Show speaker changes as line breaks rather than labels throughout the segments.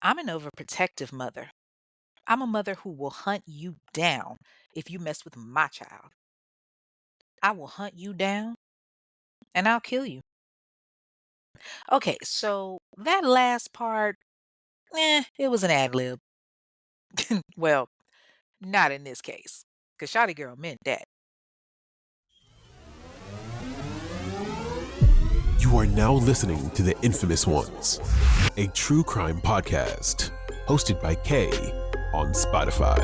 I'm an overprotective mother. I'm a mother who will hunt you down if you mess with my child. I will hunt you down and I'll kill you. Okay, so that last part, it was an ad lib. Well, not in this case, because Shotty Girl meant that.
You are now listening to The Infamous Ones, a true crime podcast hosted by Kay on Spotify.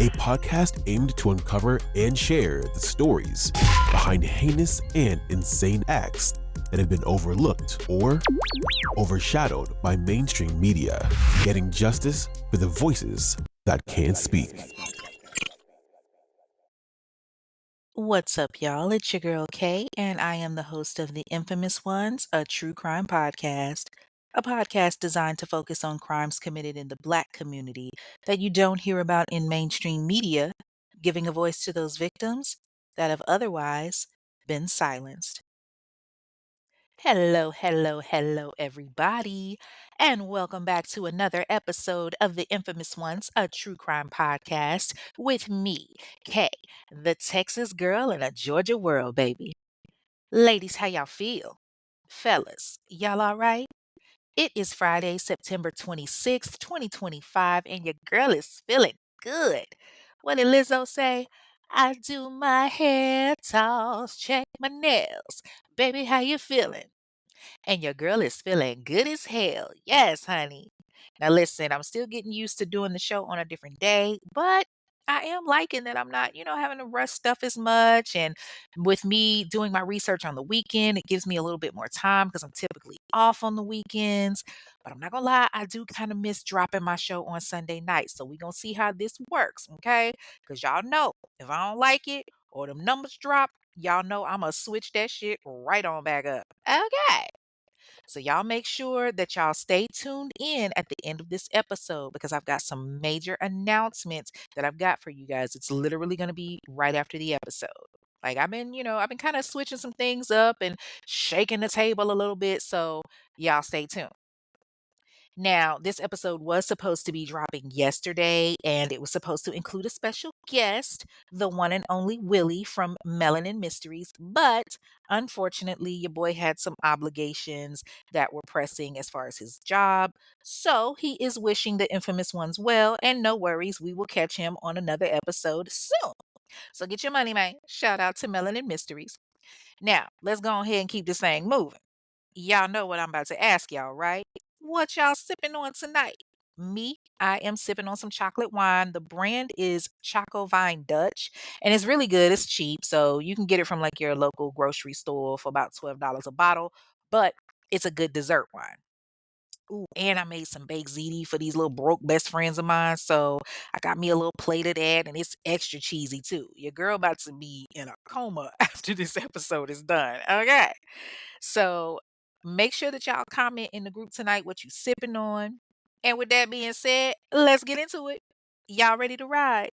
A podcast aimed to uncover and share the stories behind heinous and insane acts that have been overlooked or overshadowed by mainstream media, getting justice for the voices that can't speak.
What's up, y'all? It's your girl Kay, and I am the host of The Infamous Ones, a true crime podcast. A podcast designed to focus on crimes committed in the Black community that you don't hear about in mainstream media, giving a voice to those victims that have otherwise been silenced. Hello, hello, hello, everybody, and welcome back to another episode of The Infamous Ones, a true crime podcast with me, Kay, the Texas girl in a Georgia world, baby. Ladies, how y'all feel? Fellas, y'all all right? It is Friday, September 26th, 2025, and your girl is feeling good. What did Lizzo say? I do my hair toss, check my nails. Baby, how you feeling? And your girl is feeling good as hell. Yes, honey. Now, listen, I'm still getting used to doing the show on a different day, but I am liking that I'm not, having to rush stuff as much. And with me doing my research on the weekend, it gives me a little bit more time because I'm typically off on the weekends. But I'm not going to lie, I do kind of miss dropping my show on Sunday night. So we're going to see how this works, okay? Because y'all know if I don't like it or them numbers drop, y'all know I'm going to switch that shit right on back up. Okay. So y'all make sure that y'all stay tuned in at the end of this episode because I've got some major announcements that I've got for you guys. It's literally going to be right after the episode. Like I've been kind of switching some things up and shaking the table a little bit. So y'all stay tuned. Now, this episode was supposed to be dropping yesterday, and it was supposed to include a special guest, the one and only Willie from Melanin Mysteries. But unfortunately, your boy had some obligations that were pressing as far as his job. So he is wishing the infamous ones well, and no worries, we will catch him on another episode soon. So get your money, man. Shout out to Melanin Mysteries. Now, let's go ahead and keep this thing moving. Y'all know what I'm about to ask y'all, right? What y'all sipping on tonight? Me, I am sipping on some chocolate wine. The brand is Choco Vine Dutch, and it's really good. It's cheap, so you can get it from like your local grocery store for about $12 a bottle, but it's a good dessert wine. Ooh, and I made some baked ziti for these little broke best friends of mine. So I got me a little plate of that, and it's extra cheesy too. Your girl about to be in a coma after this episode is done. Okay. So make sure that y'all comment in the group tonight what you sipping on. And with that being said, let's get into it. Y'all ready to ride?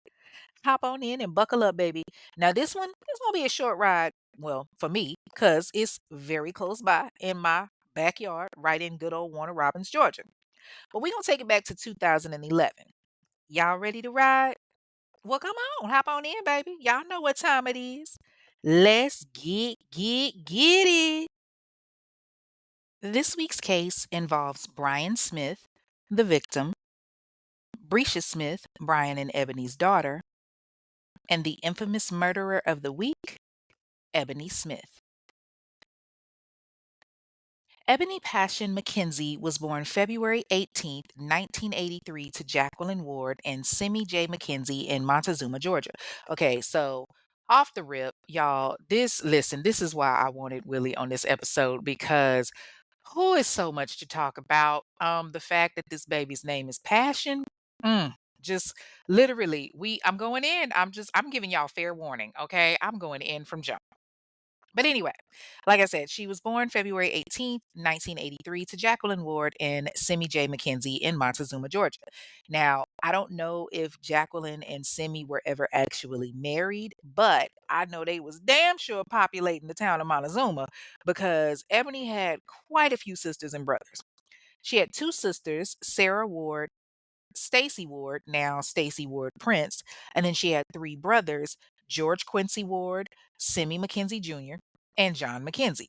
Hop on in and buckle up, baby. Now this one is gonna be a short ride. Well, for me, because it's very close by in my backyard, right in good old Warner Robins, Georgia. But we're gonna take it back to 2011. Y'all ready to ride? Well, come on, hop on in, baby. Y'all know what time it is. Let's get it. This week's case involves Brian Smith, the victim, Brescia Smith, Brian and Ebony's daughter, and the infamous murderer of the week, Ebony Smith. Ebony Passion McKenzie was born February 18th, 1983 to Jacqueline Ward and Simi J. McKenzie in Montezuma, Georgia. Okay, so off the rip, y'all, this is why I wanted Willie on this episode because is so much to talk about. The fact that this baby's name is Passion. Just literally, I'm going in. I'm giving y'all fair warning, okay? I'm going in from jump. But anyway, like I said, she was born February 18th, 1983 to Jacqueline Ward and Simi J. McKenzie in Montezuma, Georgia. Now, I don't know if Jacqueline and Simi were ever actually married, but I know they was damn sure populating the town of Montezuma because Ebony had quite a few sisters and brothers. She had two sisters, Sarah Ward, Stacy Ward, now Stacy Ward Prince, and then she had three brothers, George Quincy Ward, Simi McKenzie Jr., and John McKenzie.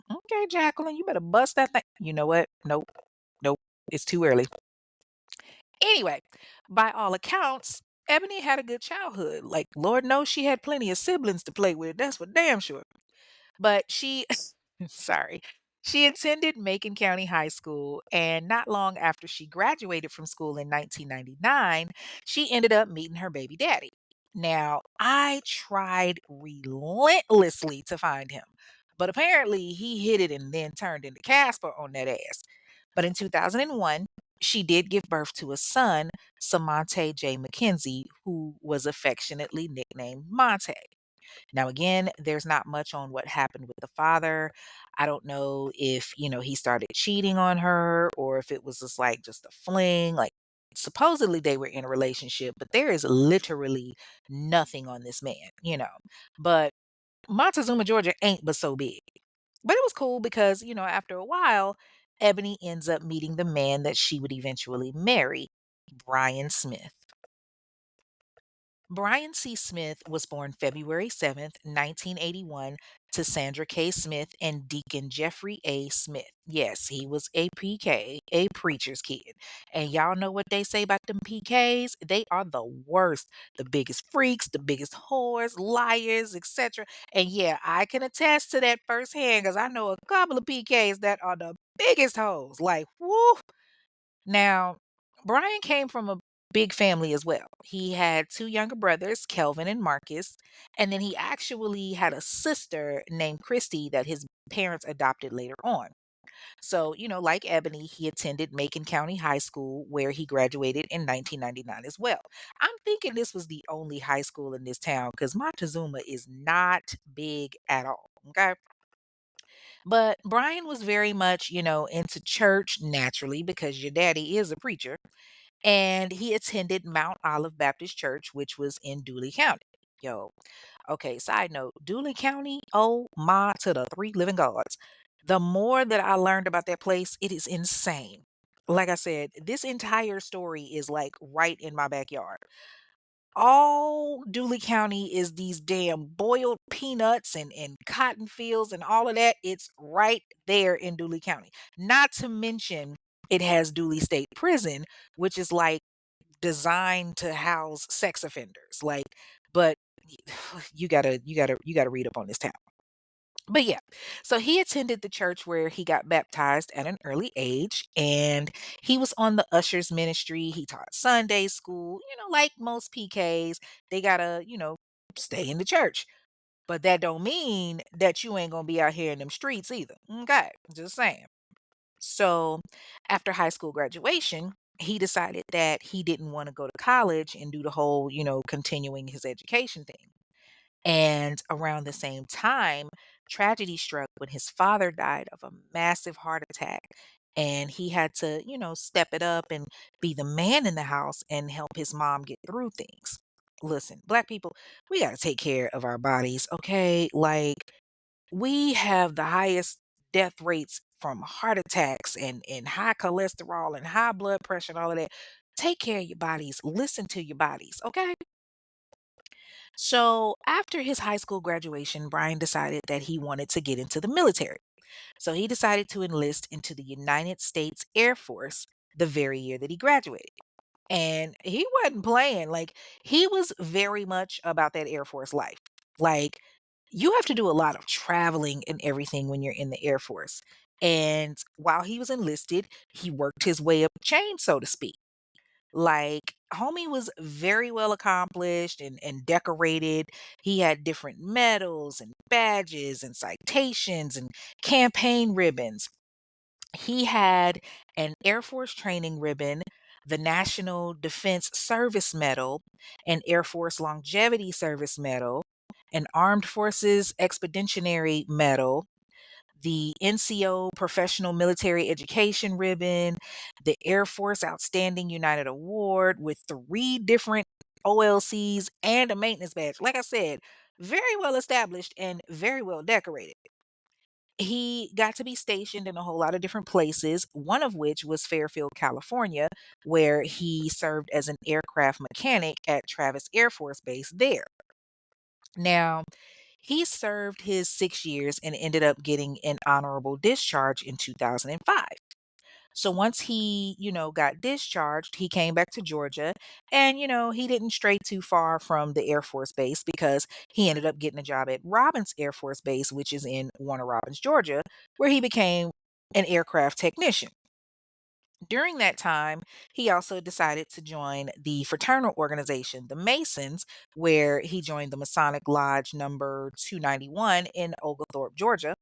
Okay, Jacqueline, you better bust that thing. You know what? Nope, nope, it's too early. Anyway, by all accounts, Ebony had a good childhood. Like, Lord knows she had plenty of siblings to play with. That's for damn sure. But she sorry. She attended Macon County High School, and not long after she graduated from school in 1999, she ended up meeting her baby daddy. Now, I tried relentlessly to find him, but apparently he hit it and then turned into Casper on that ass. But in 2001, she did give birth to a son, Samante J. McKenzie, who was affectionately nicknamed Monte. Now, again, there's not much on what happened with the father. I don't know if, he started cheating on her or if it was just like just a fling. Like, supposedly they were in a relationship, but there is literally nothing on this man. But Montezuma, Georgia ain't but so big. But it was cool because, after a while, Ebony ends up meeting the man that she would eventually marry, Brian Smith. Brian C. Smith was born February 7th, 1981, to Sandra K. Smith and Deacon Jeffrey A. Smith. Yes, he was a PK, a preacher's kid. And y'all know what they say about them PKs? They are the worst, the biggest freaks, the biggest whores, liars, etc. And yeah, I can attest to that firsthand because I know a couple of PKs that are the biggest hoes. Like, woo. Now, Brian came from a big family as well. He had two younger brothers, Kelvin and Marcus, and then he actually had a sister named Christy that his parents adopted later on. So, like Ebony, he attended Macon County High School where he graduated in 1999 as well. I'm thinking this was the only high school in this town because Montezuma is not big at all. Okay. But Brian was very much, into church naturally because your daddy is a preacher, and he attended Mount Olive Baptist Church, which was in Dooley County. Yo, okay, side note, Dooley County, oh my to the three living gods. The more that I learned about that place, it is insane. Like I said, this entire story is like right in my backyard. All Dooley County is these damn boiled peanuts and cotton fields and all of that. It's right there in Dooley County. Not to mention, it has Dooley State Prison, which is like designed to house sex offenders. Like, but you gotta read up on this town. But yeah, so he attended the church where he got baptized at an early age, and he was on the ushers ministry. He taught Sunday school, like most PKs, they gotta, stay in the church. But that don't mean that you ain't gonna be out here in them streets either. Okay, just saying. So after high school graduation, he decided that he didn't want to go to college and do the whole, continuing his education thing. And around the same time, tragedy struck when his father died of a massive heart attack. And he had to, step it up and be the man in the house and help his mom get through things. Listen, Black people, we got to take care of our bodies, okay? Like, we have the highest death rates from heart attacks and high cholesterol and high blood pressure and all of that. Take care of your bodies. Listen to your bodies, okay? So, after his high school graduation, Brian decided that he wanted to get into the military. So, he decided to enlist into the United States Air Force the very year that he graduated. And he wasn't playing. Like, he was very much about that Air Force life. Like, you have to do a lot of traveling and everything when you're in the Air Force. And while he was enlisted, he worked his way up the chain, so to speak. Like, homie was very well accomplished and decorated. He had different medals and badges and citations and campaign ribbons. He had an Air Force training ribbon, the National Defense Service Medal, an Air Force Longevity Service Medal, an Armed Forces Expeditionary Medal, the NCO Professional Military Education Ribbon, the Air Force Outstanding United Award with three different OLCs and a maintenance badge. Like I said, very well established and very well decorated. He got to be stationed in a whole lot of different places, one of which was Fairfield, California, where he served as an aircraft mechanic at Travis Air Force Base there. Now, he served his 6 years and ended up getting an honorable discharge in 2005. So once he, got discharged, he came back to Georgia and, he didn't stray too far from the Air Force Base because he ended up getting a job at Robins Air Force Base, which is in Warner Robins, Georgia, where he became an aircraft technician. During that time, he also decided to join the fraternal organization, the Masons, where he joined the Masonic Lodge number 291 in Oglethorpe, Georgia.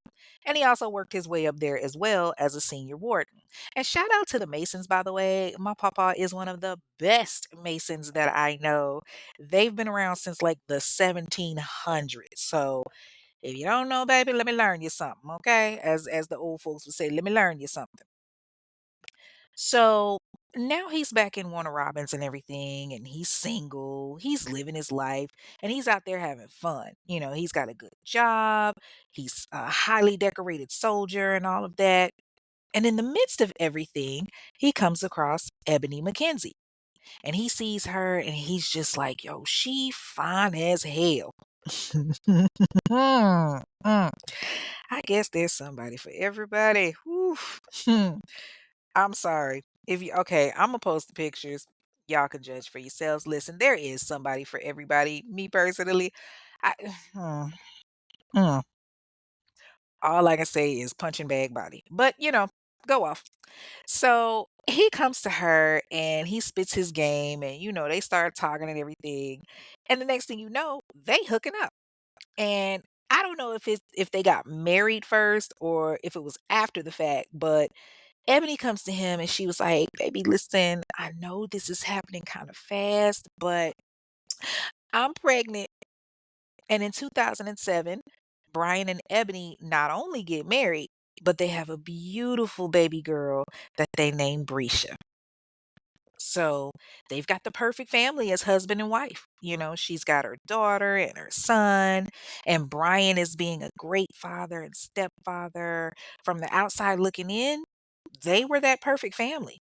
And he also worked his way up there as well as a senior warden. And shout out to the Masons, by the way. My papa is one of the best Masons that I know. They've been around since like the 1700s. So if you don't know, baby, let me learn you something, okay? As the old folks would say, let me learn you something. So now he's back in Warner Robins and everything, and he's single, he's living his life, and he's out there having fun. He's got a good job, he's a highly decorated soldier, and all of that. And in the midst of everything, he comes across Ebony McKenzie. And he sees her and he's just like, yo, she fine as hell. Mm, mm. I guess there's somebody for everybody. Whew. I'm sorry. If you okay, I'm gonna post the pictures. Y'all can judge for yourselves. Listen, there is somebody for everybody. Me personally, I mm, mm, all I can say is punching bag body. But go off. So he comes to her and he spits his game, and they start talking and everything. And the next thing you know, they hooking up. And I don't know if they got married first or if it was after the fact, but Ebony comes to him and she was like, "Baby, listen, I know this is happening kind of fast, but I'm pregnant." And in 2007, Brian and Ebony not only get married, but they have a beautiful baby girl that they named Brescia. So they've got the perfect family as husband and wife. She's got her daughter and her son, and Brian is being a great father and stepfather. From the outside looking in, they were that perfect family.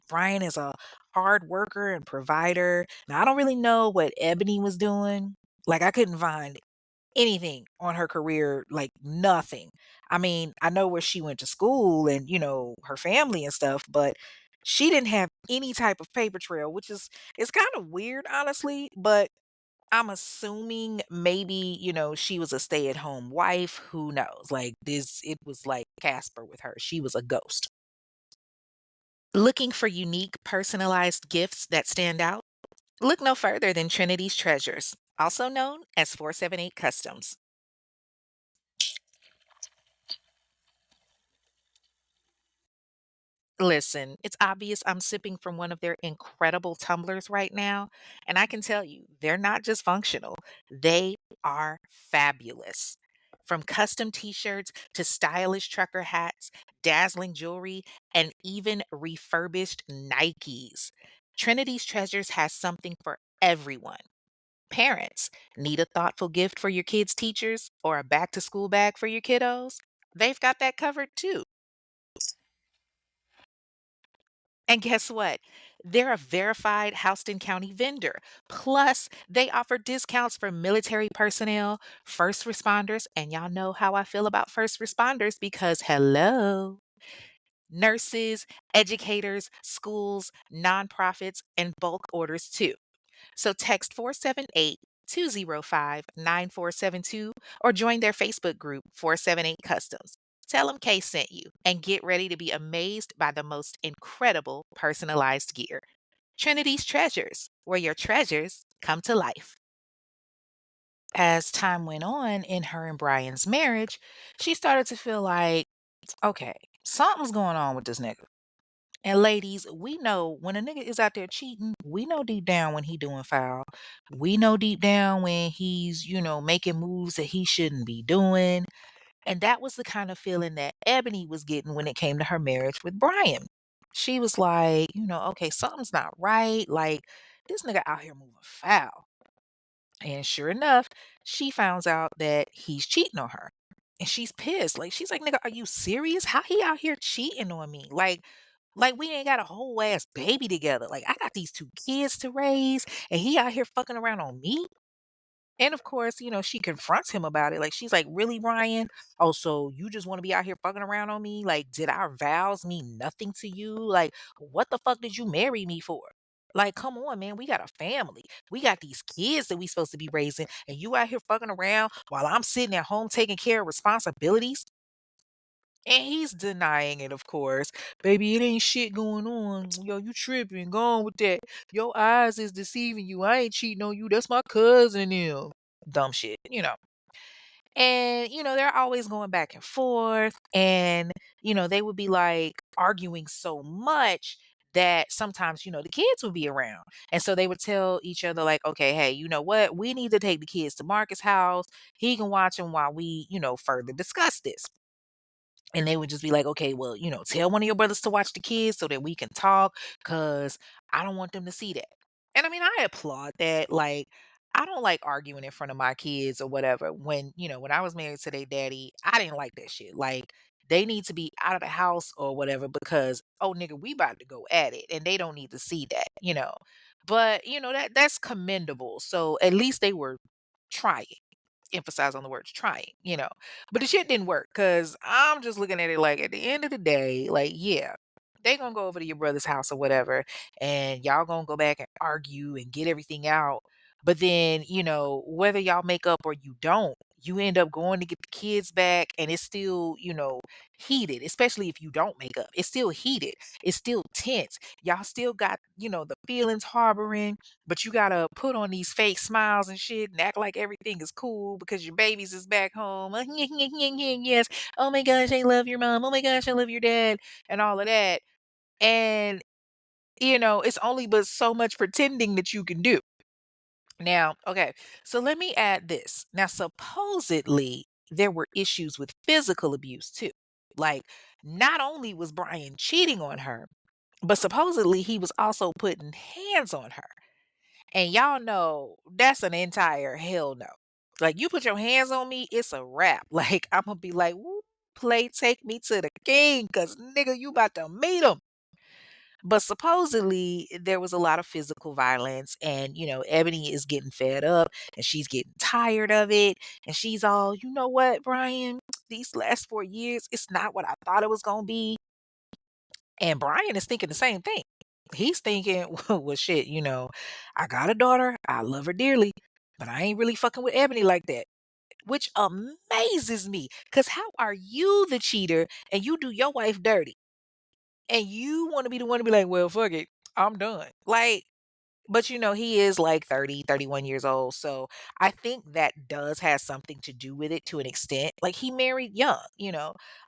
Brian is a hard worker and provider. Now, I don't really know what Ebony was doing. Like, I couldn't find anything on her career, like nothing. I mean, I know where she went to school and, her family and stuff, but she didn't have any type of paper trail, which is it's kind of weird, honestly, but I'm assuming maybe, she was a stay-at-home wife. Who knows? Like this, it was like Casper with her. She was a ghost. Looking for unique, personalized gifts that stand out? Look no further than Trinity's Treasures, also known as 478 Customs. Listen, it's obvious I'm sipping from one of their incredible tumblers right now, and I can tell you, they're not just functional, they are fabulous. From custom t shirts to stylish trucker hats, dazzling jewelry, and even refurbished Nikes. Trinity's Treasures has something for everyone. Parents, need a thoughtful gift for your kids' teachers or a back to school bag for your kiddos? They've got that covered too. And guess what? They're a verified Houston County vendor. Plus, they offer discounts for military personnel, first responders, and y'all know how I feel about first responders because hello, nurses, educators, schools, nonprofits, and bulk orders too. So text 478 205 9472 or join their Facebook group 478 Customs. Tell them Kay sent you and get ready to be amazed by the most incredible personalized gear. Trinity's Treasures, where your treasures come to life. As time went on in her and Brian's marriage, she started to feel like, okay, something's going on with this nigga. And ladies, we know when a nigga is out there cheating, we know deep down when he doing foul. We know deep down when he's, making moves that he shouldn't be doing. And that was the kind of feeling that Ebony was getting when it came to her marriage with Brian. She was like, okay, something's not right. Like, this nigga out here moving foul. And sure enough, she finds out that he's cheating on her. And she's pissed. Like, she's like, "Nigga, are you serious? How he out here cheating on me? Like we ain't got a whole ass baby together. Like, I got these 2 kids to raise, and he out here fucking around on me?" And of course, she confronts him about it. Like, she's like, "Really, Brian? Oh, so you just want to be out here fucking around on me? Like, did our vows mean nothing to you? Like, what the fuck did you marry me for? Like, come on, man. We got a family. We got these kids that we supposed to be raising, and you out here fucking around while I'm sitting at home taking care of responsibilities." And he's denying it, of course. "Baby, it ain't shit going on. Yo, you tripping. Go on with that. Your eyes is deceiving you. I ain't cheating on you. That's my cousin them." Dumb shit. And, they're always going back and forth. And, they would be like arguing so much that sometimes, the kids would be around. And so they would tell each other, like, "Okay, hey, you know what? We need to take the kids to Marcus' house. He can watch them while we, further discuss this." And they would just be like, "Okay, well, tell one of your brothers to watch the kids so that we can talk, cause I don't want them to see that." And I mean, I applaud that. Like, I don't like arguing in front of my kids or whatever. When I was married to their daddy, I didn't like that shit. Like, they need to be out of the house or whatever because, oh nigga, we about to go at it, and they don't need to see that. But that's commendable. So at least they were trying, emphasize on the words trying. But the shit didn't work because I'm just looking at it like at the end of the day, like, yeah, they gonna go over to your brother's house or whatever, and y'all gonna go back and argue and get everything out. But then, whether y'all make up or you don't, you end up going to get the kids back and it's still, heated, especially if you don't make up. It's still heated. It's still tense. Y'all still got, the feelings harboring, but you gotta put on these fake smiles and shit and act like everything is cool because your babies is back home. Yes. Oh my gosh, I love your mom. Oh my gosh, I love your dad, and all of that. And it's only but so much pretending that you can do. Now, okay, so let me add this. Now, supposedly, there were issues with physical abuse too. Like, not only was Brian cheating on her, but supposedly he was also putting hands on her. And y'all know that's an entire hell no. Like, you put your hands on me, it's a wrap. Like, I'm gonna be like, "Woo, play, take me to the king, cause nigga, you about to meet him." But supposedly there was a lot of physical violence, and Ebony is getting fed up and she's getting tired of it. And she's all, "You know what, Brian? These last 4 years, it's not what I thought it was gonna be." And Brian is thinking the same thing. He's thinking, "Well, shit, I got a daughter. I love her dearly, but I ain't really fucking with Ebony like that." Which amazes me. Cause how are you the cheater and you do your wife dirty? And you want to be the one to be like, "Well, fuck it. I'm done." Like, but he is like 30, 31 years old. So I think that does have something to do with it to an extent. Like, he married young.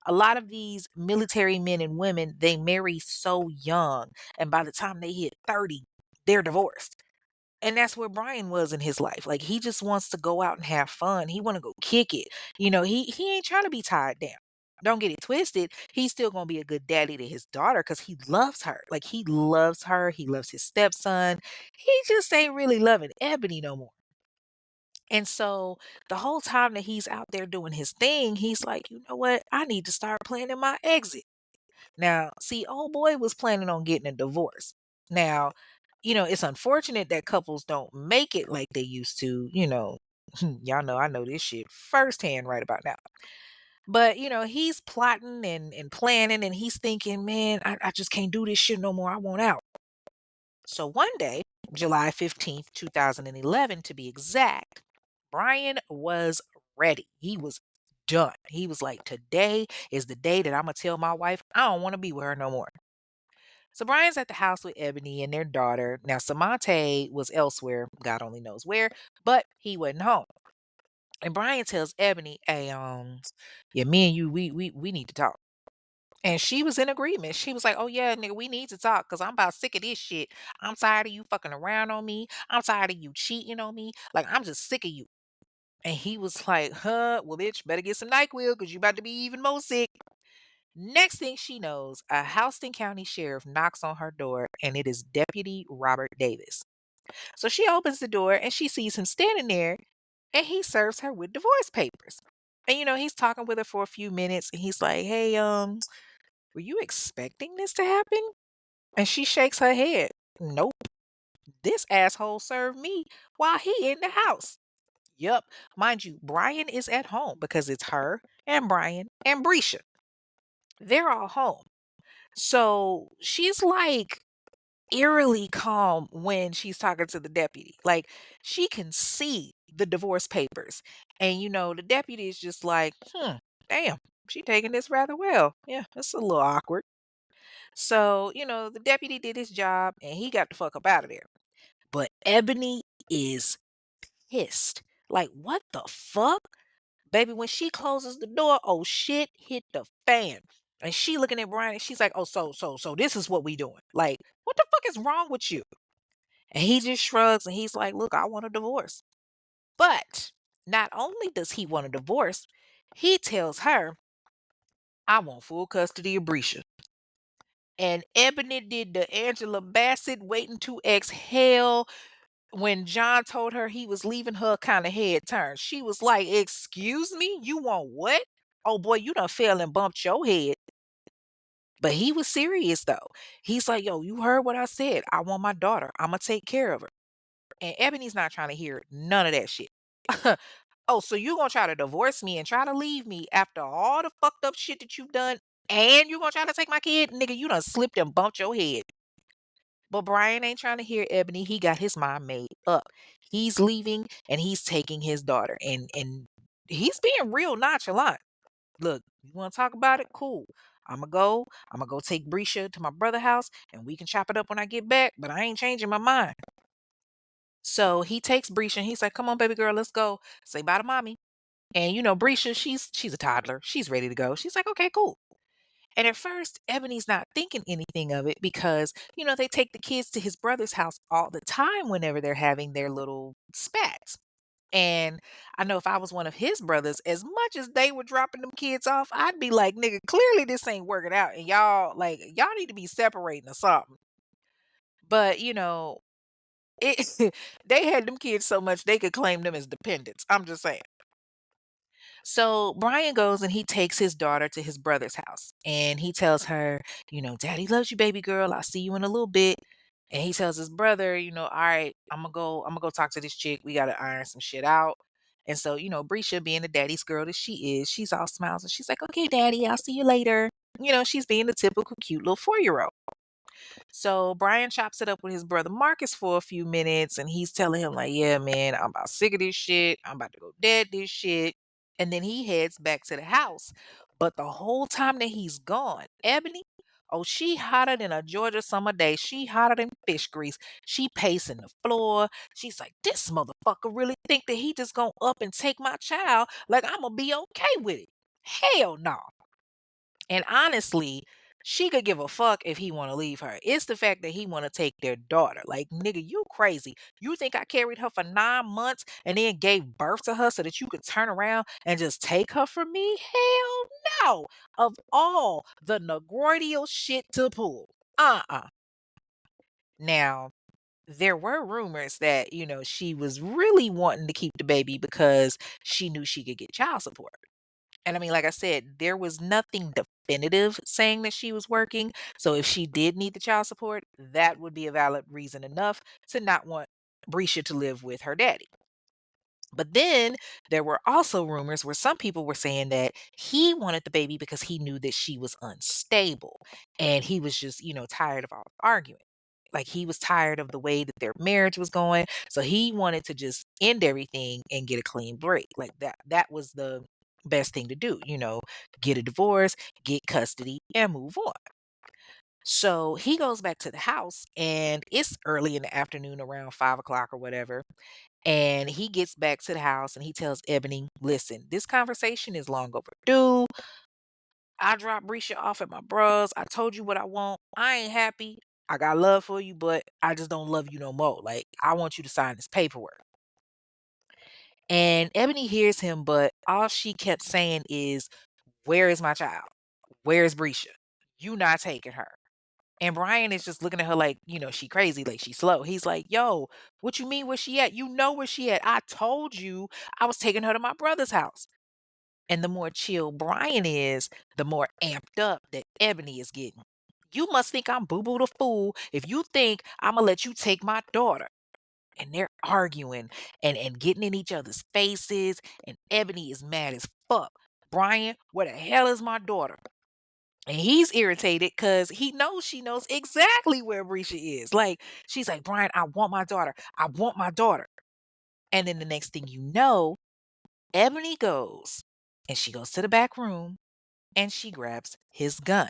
A lot of these military men and women, they marry so young. And by the time they hit 30, they're divorced. And that's where Brian was in his life. Like, he just wants to go out and have fun. He want to go kick it. He ain't trying to be tied down. Don't get it twisted. He's still gonna be a good daddy to his daughter because he loves her. Like, he loves her. He loves his stepson. He just ain't really loving Ebony no more. And so the whole time that he's out there doing his thing, he's like, "You know what? I need to start planning my exit." Now, see, old boy was planning on getting a divorce. Now, it's unfortunate that couples don't make it like they used to. Y'all know I know this shit firsthand right about now. But, he's plotting and planning and he's thinking, "Man, I just can't do this shit no more. I want out." So one day, July 15th, 2011 to be exact, Brian was ready. He was done. He was like, "Today is the day that I'm going to tell my wife I don't want to be with her no more." So Brian's at the house with Ebony and their daughter. Now, Samante was elsewhere, God only knows where, but he wasn't home. And Brian tells Ebony, "Hey, yeah, me and you, we need to talk." And she was in agreement. She was like, "Oh yeah, nigga, we need to talk because I'm about sick of this shit. I'm tired of you fucking around on me. I'm tired of you cheating on me. Like, I'm just sick of you." And he was like, "Huh, well, bitch, better get some NyQuil because you about to be even more sick." Next thing she knows, a Houston County sheriff knocks on her door and it is Deputy Robert Davis. So she opens the door and she sees him standing there and he serves her with divorce papers. And, he's talking with her for a few minutes and he's like, "Hey, were you expecting this to happen?" And she shakes her head. "Nope. This asshole served me while he in the house." Yup. Mind you, Brian is at home because it's her and Brian and Brescia. They're all home. So she's like eerily calm when she's talking to the deputy. Like she can see the divorce papers. And the deputy is just like, damn, she taking this rather well. Yeah, it's a little awkward. So, the deputy did his job and he got the fuck up out of there. But Ebony is pissed. Like, what the fuck? Baby, when she closes the door, oh shit hit the fan. And she looking at Brian and she's like, "Oh, so this is what we doing. Like, what the fuck is wrong with you?" And he just shrugs and he's like, "Look, I want a divorce." But not only does he want a divorce, he tells her, "I want full custody of Brescia." And Ebony did the Angela Bassett waiting to exhale when John told her he was leaving her kind of head turned. She was like, "Excuse me? You want what? Oh boy, you done fell and bumped your head." But he was serious though. He's like, "Yo, you heard what I said. I want my daughter. I'ma take care of her." And Ebony's not trying to hear none of that shit. "Oh, so you gonna try to divorce me and try to leave me after all the fucked up shit that you've done, and you gonna try to take my kid? Nigga, you done slipped and bumped your head." But Brian ain't trying to hear Ebony. He got his mind made up. He's leaving and he's taking his daughter. And he's being real nonchalant. "Look, you want to talk about it? Cool. I'ma go. I'ma go take Brescia to my brother house and we can chop it up when I get back, but I ain't changing my mind." So he takes Brescia and he's like, "Come on, baby girl, let's go. Say bye to mommy." And Brescia, she's a toddler. She's ready to go. She's like, "Okay, cool." And at first, Ebony's not thinking anything of it because, they take the kids to his brother's house all the time whenever they're having their little spats. And I know if I was one of his brothers, as much as they were dropping them kids off, I'd be like, "Nigga, clearly this ain't working out. And y'all need to be separating or something." But, it they had them kids so much they could claim them as dependents. I'm just saying. So Brian goes and he takes his daughter to his brother's house and he tells her, "Daddy loves you, baby girl. I'll see you in a little bit." And he tells his brother, "All right, I'm gonna go talk to this chick. We gotta iron some shit out." And so, Brescia being the daddy's girl that she is, she's all smiles and she's like, "Okay, daddy, I'll see you later." She's being the typical cute little 4-year-old. So Brian chops it up with his brother Marcus for a few minutes and he's telling him, like, "Yeah, man, I'm about sick of this shit. I'm about to go dead this shit." And then he heads back to the house. But the whole time that he's gone, Ebony, oh, she hotter than a Georgia summer day. She hotter than fish grease. She pacing the floor. She's like, "This motherfucker really think that he just gonna up and take my child like I'm gonna be okay with it. Hell no." And honestly, she could give a fuck if he want to leave her. It's the fact that he want to take their daughter. Like, nigga, you crazy. You think I carried her for 9 months and then gave birth to her so that you could turn around and just take her from me? Hell no. Of all the negroidial shit to pull. Uh-uh. Now, there were rumors that, she was really wanting to keep the baby because she knew she could get child support. And I mean, like I said, there was nothing definitive saying that she was working. So if she did need the child support, that would be a valid reason enough to not want Brescia to live with her daddy. But then there were also rumors where some people were saying that he wanted the baby because he knew that she was unstable and he was just, tired of all the arguing. Like he was tired of the way that their marriage was going. So he wanted to just end everything and get a clean break. Like that was the best thing to do, get a divorce, get custody and move on. So he goes back to the house and it's early in the afternoon around 5 o'clock or whatever. And he gets back to the house and he tells Ebony, "Listen, this conversation is long overdue. I dropped Brescia off at my bros. I told you what I want. I ain't happy. I got love for you, but I just don't love you no more. Like, I want you to sign this paperwork." And Ebony hears him, but all she kept saying is, "Where is my child? Where is Brescia? You not taking her." And Brian is just looking at her like, she crazy, like she slow. He's like, "Yo, what you mean where she at? You know where she at. I told you I was taking her to my brother's house." And the more chill Brian is, the more amped up that Ebony is getting. You must think I'm Boo Boo the Fool if you think I'm going to let you take my daughter. And they're arguing and getting in each other's faces. And Ebony is mad as fuck. Brian, where the hell is my daughter? And he's irritated because he knows she knows exactly where Brisha is. Like, she's like, Brian, I want my daughter. I want my daughter. And then the next thing you know, Ebony goes and she goes to the back room and she grabs his gun.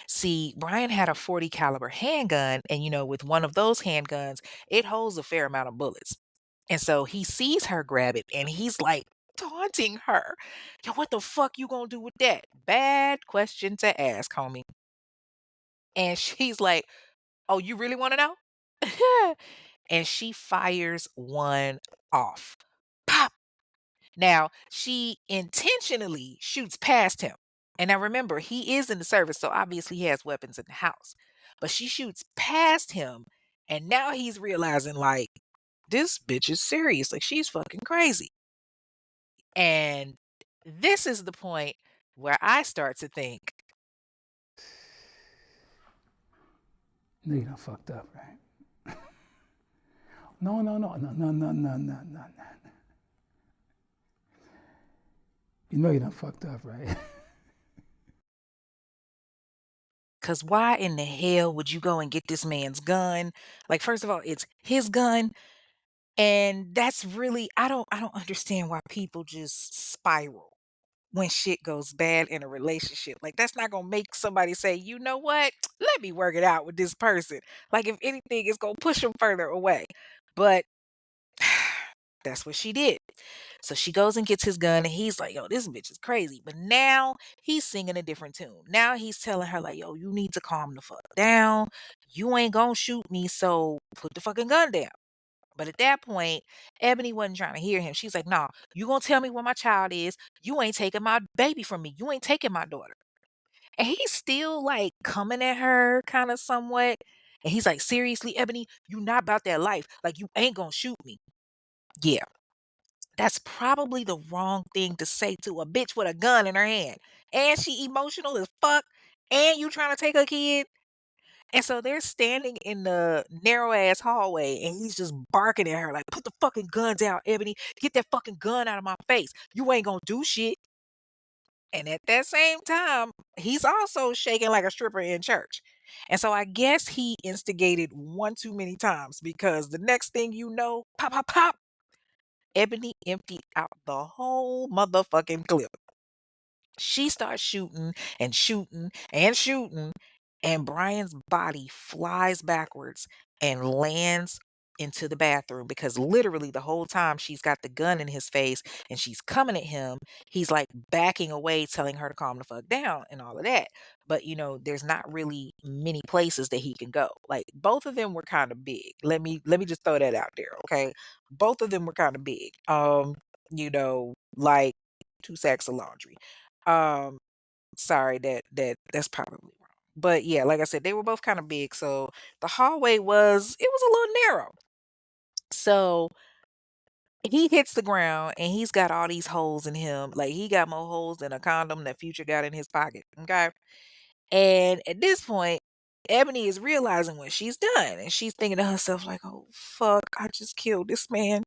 See, Brian had a 40 caliber handgun, and with one of those handguns, it holds a fair amount of bullets. And so he sees her grab it and he's like taunting her. Yo, what the fuck you gonna do with that? Bad question to ask, homie. And she's like, "Oh, you really want to know?" And she fires one off. Pop. Now, she intentionally shoots past him. And now remember, he is in the service, so obviously he has weapons in the house. But she shoots past him, and now he's realizing, like, this bitch is serious. Like, she's fucking crazy. And this is the point where I start to think,
No, you done fucked up, right? No, no, no, no, no, no, no, no, no, no. You know you done fucked up, right?
because why in the hell would you go and get this man's gun? Like, first of all, it's his gun. And that's really I don't understand why people just spiral when shit goes bad in a relationship. Like, that's not gonna make somebody say, "You know what? Let me work it out with this person." Like, if anything, it's gonna push them further away. But that's what she did. So she goes and gets his gun, and he's like, "Yo, this bitch is crazy." But now he's singing a different tune. Now he's telling her, like, "Yo, you need to calm the fuck down. You ain't gonna shoot me, so put the fucking gun down." But at that point, Ebony wasn't trying to hear him. She's like, "Nah, you gonna tell me where my child is. You ain't taking my baby from me. You ain't taking my daughter." And he's still like coming at her kind of somewhat. And he's like, "Seriously, Ebony, you not about that life. Like, you ain't gonna shoot me." Yeah, that's probably the wrong thing to say to a bitch with a gun in her hand. And she emotional as fuck. And you trying to take her kid. And so they're standing in the narrow ass hallway and he's just barking at her like, "Put the fucking gun down, Ebony. Get that fucking gun out of my face. You ain't gonna do shit." And at that same time, he's also shaking like a stripper in church. And so I guess he instigated one too many times because the next thing you know, pop, pop, pop, Ebony emptied out the whole motherfucking clip. She starts shooting and shooting and shooting, and Brian's body flies backwards and lands into the bathroom because literally the whole time she's got the gun in his face and she's coming at him, he's like backing away, telling her to calm the fuck down and all of that. But there's not really many places that he can go. Like, both of them were kind of big. Let me just throw that out there, okay? Both of them were kind of big. Like two sacks of laundry. Um, Sorry, that's probably wrong. But yeah, like I said, they were both kind of big, so the hallway was a little narrow. So he hits the ground and he's got all these holes in him. Like, he got more holes than a condom that Future got in his pocket. Okay. And at this point, Ebony is realizing what she's done. And she's thinking to herself, like, "Oh fuck, I just killed this man."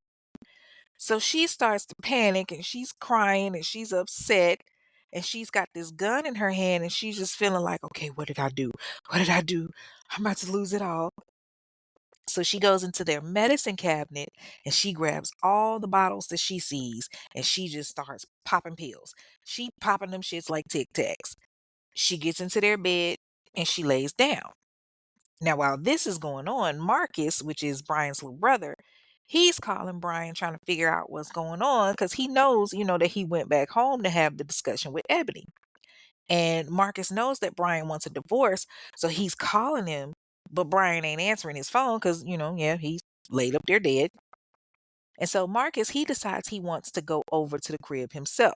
So she starts to panic and she's crying and she's upset and she's got this gun in her hand and she's just feeling like, "Okay, what did I do? What did I do? I'm about to lose it all." So she goes into their medicine cabinet and she grabs all the bottles that she sees and she just starts popping pills. She popping them shits like Tic Tacs. She gets into their bed and she lays down. Now, while this is going on, Marcus, which is Brian's little brother, he's calling Brian trying to figure out what's going on because he knows, that he went back home to have the discussion with Ebony. And Marcus knows that Brian wants a divorce, so he's calling him, but Brian ain't answering his phone because, yeah, he's laid up there dead. And so Marcus, he decides he wants to go over to the crib himself.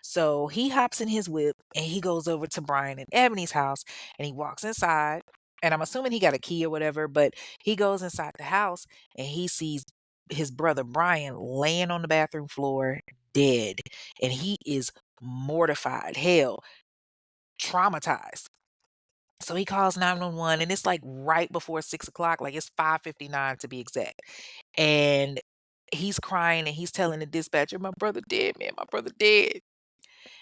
So he hops in his whip and he goes over to Brian and Ebony's house and he walks inside. And I'm assuming he got a key or whatever, but he goes inside the house and he sees his brother Brian laying on the bathroom floor dead, and he is mortified, hell, traumatized. So he calls 911, and it's like right before 6 o'clock, like it's 5:59 to be exact. And he's crying and he's telling the dispatcher, "My brother dead, man, my brother dead."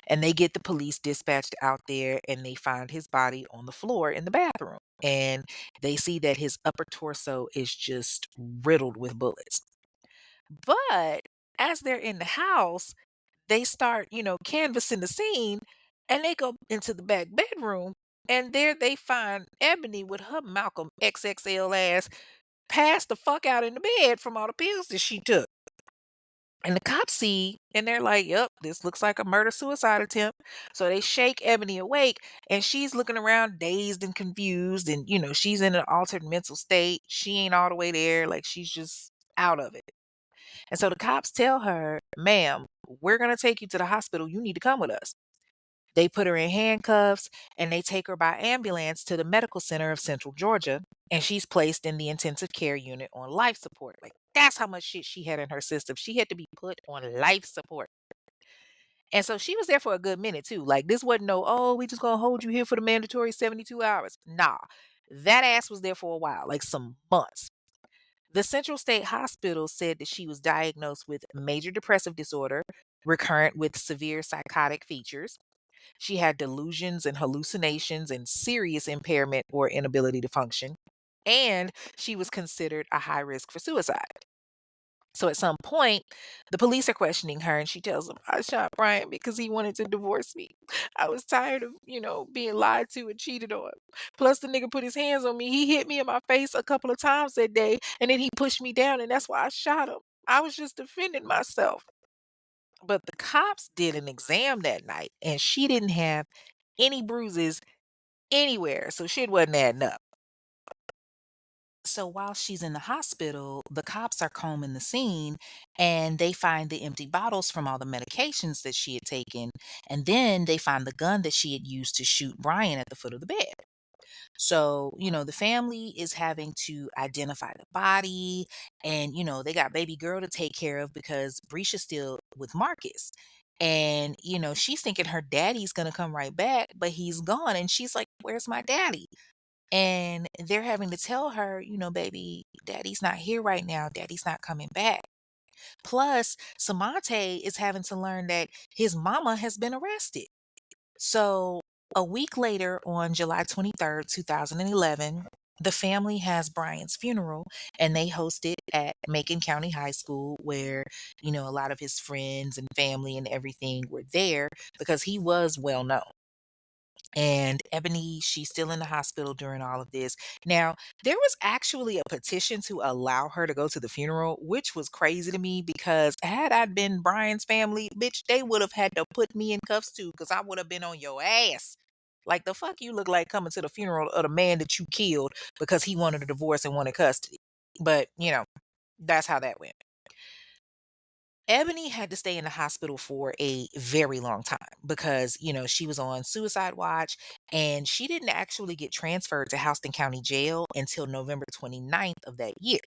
And they get the police dispatched out there and they find his body on the floor in the bathroom. And they see that his upper torso is just riddled with bullets. But as they're in the house, they start, canvassing the scene, and they go into the back bedroom, and there they find Ebony with her Malcolm XXL ass passed the fuck out in the bed from all the pills that she took. And the cops see, and they're like, "Yep, this looks like a murder suicide attempt." So they shake Ebony awake, and she's looking around dazed and confused. And, she's in an altered mental state. She ain't all the way there. Like, she's just out of it. And so the cops tell her, "Ma'am, we're going to take you to the hospital. You need to come with us." They put her in handcuffs and they take her by ambulance to the medical center of Central Georgia. And she's placed in the intensive care unit on life support. Like, that's how much shit she had in her system. She had to be put on life support. And so she was there for a good minute too. Like, this wasn't no, "Oh, we just gonna hold you here for the mandatory 72 hours." Nah. That ass was there for a while, like some months. The Central State Hospital said that she was diagnosed with major depressive disorder, recurrent with severe psychotic features. She had delusions and hallucinations and serious impairment or inability to function. And she was considered a high risk for suicide. So at some point, the police are questioning her, and she tells them, "I shot Brian because he wanted to divorce me. I was tired of, being lied to and cheated on. Plus, the nigga put his hands on me. He hit me in my face a couple of times that day, and then he pushed me down, and that's why I shot him. I was just defending myself." But the cops did an exam that night, and she didn't have any bruises anywhere, so shit wasn't adding up. So while she's in the hospital, the cops are combing the scene and they find the empty bottles from all the medications that she had taken. And then they find the gun that she had used to shoot Brian at the foot of the bed. So, the family is having to identify the body, and, they got baby girl to take care of because Brisha's still with Marcus. And, she's thinking her daddy's going to come right back, but he's gone. And she's like, "Where's my daddy?" And they're having to tell her, "Baby, daddy's not here right now. Daddy's not coming back." Plus, Samante is having to learn that his mama has been arrested. So, a week later, on July 23rd, 2011, the family has Brian's funeral, and they host it at Macon County High School, where, a lot of his friends and family and everything were there because he was well known. And Ebony, she's still in the hospital during all of this. Now, there was actually a petition to allow her to go to the funeral, which was crazy to me because had I been Brian's family, bitch, they would have had to put me in cuffs too because I would have been on your ass. Like, the fuck you look like coming to the funeral of the man that you killed because he wanted a divorce and wanted custody. But, that's how that went. Ebony had to stay in the hospital for a very long time because, she was on suicide watch, and she didn't actually get transferred to Houston County Jail until November 29th of that year.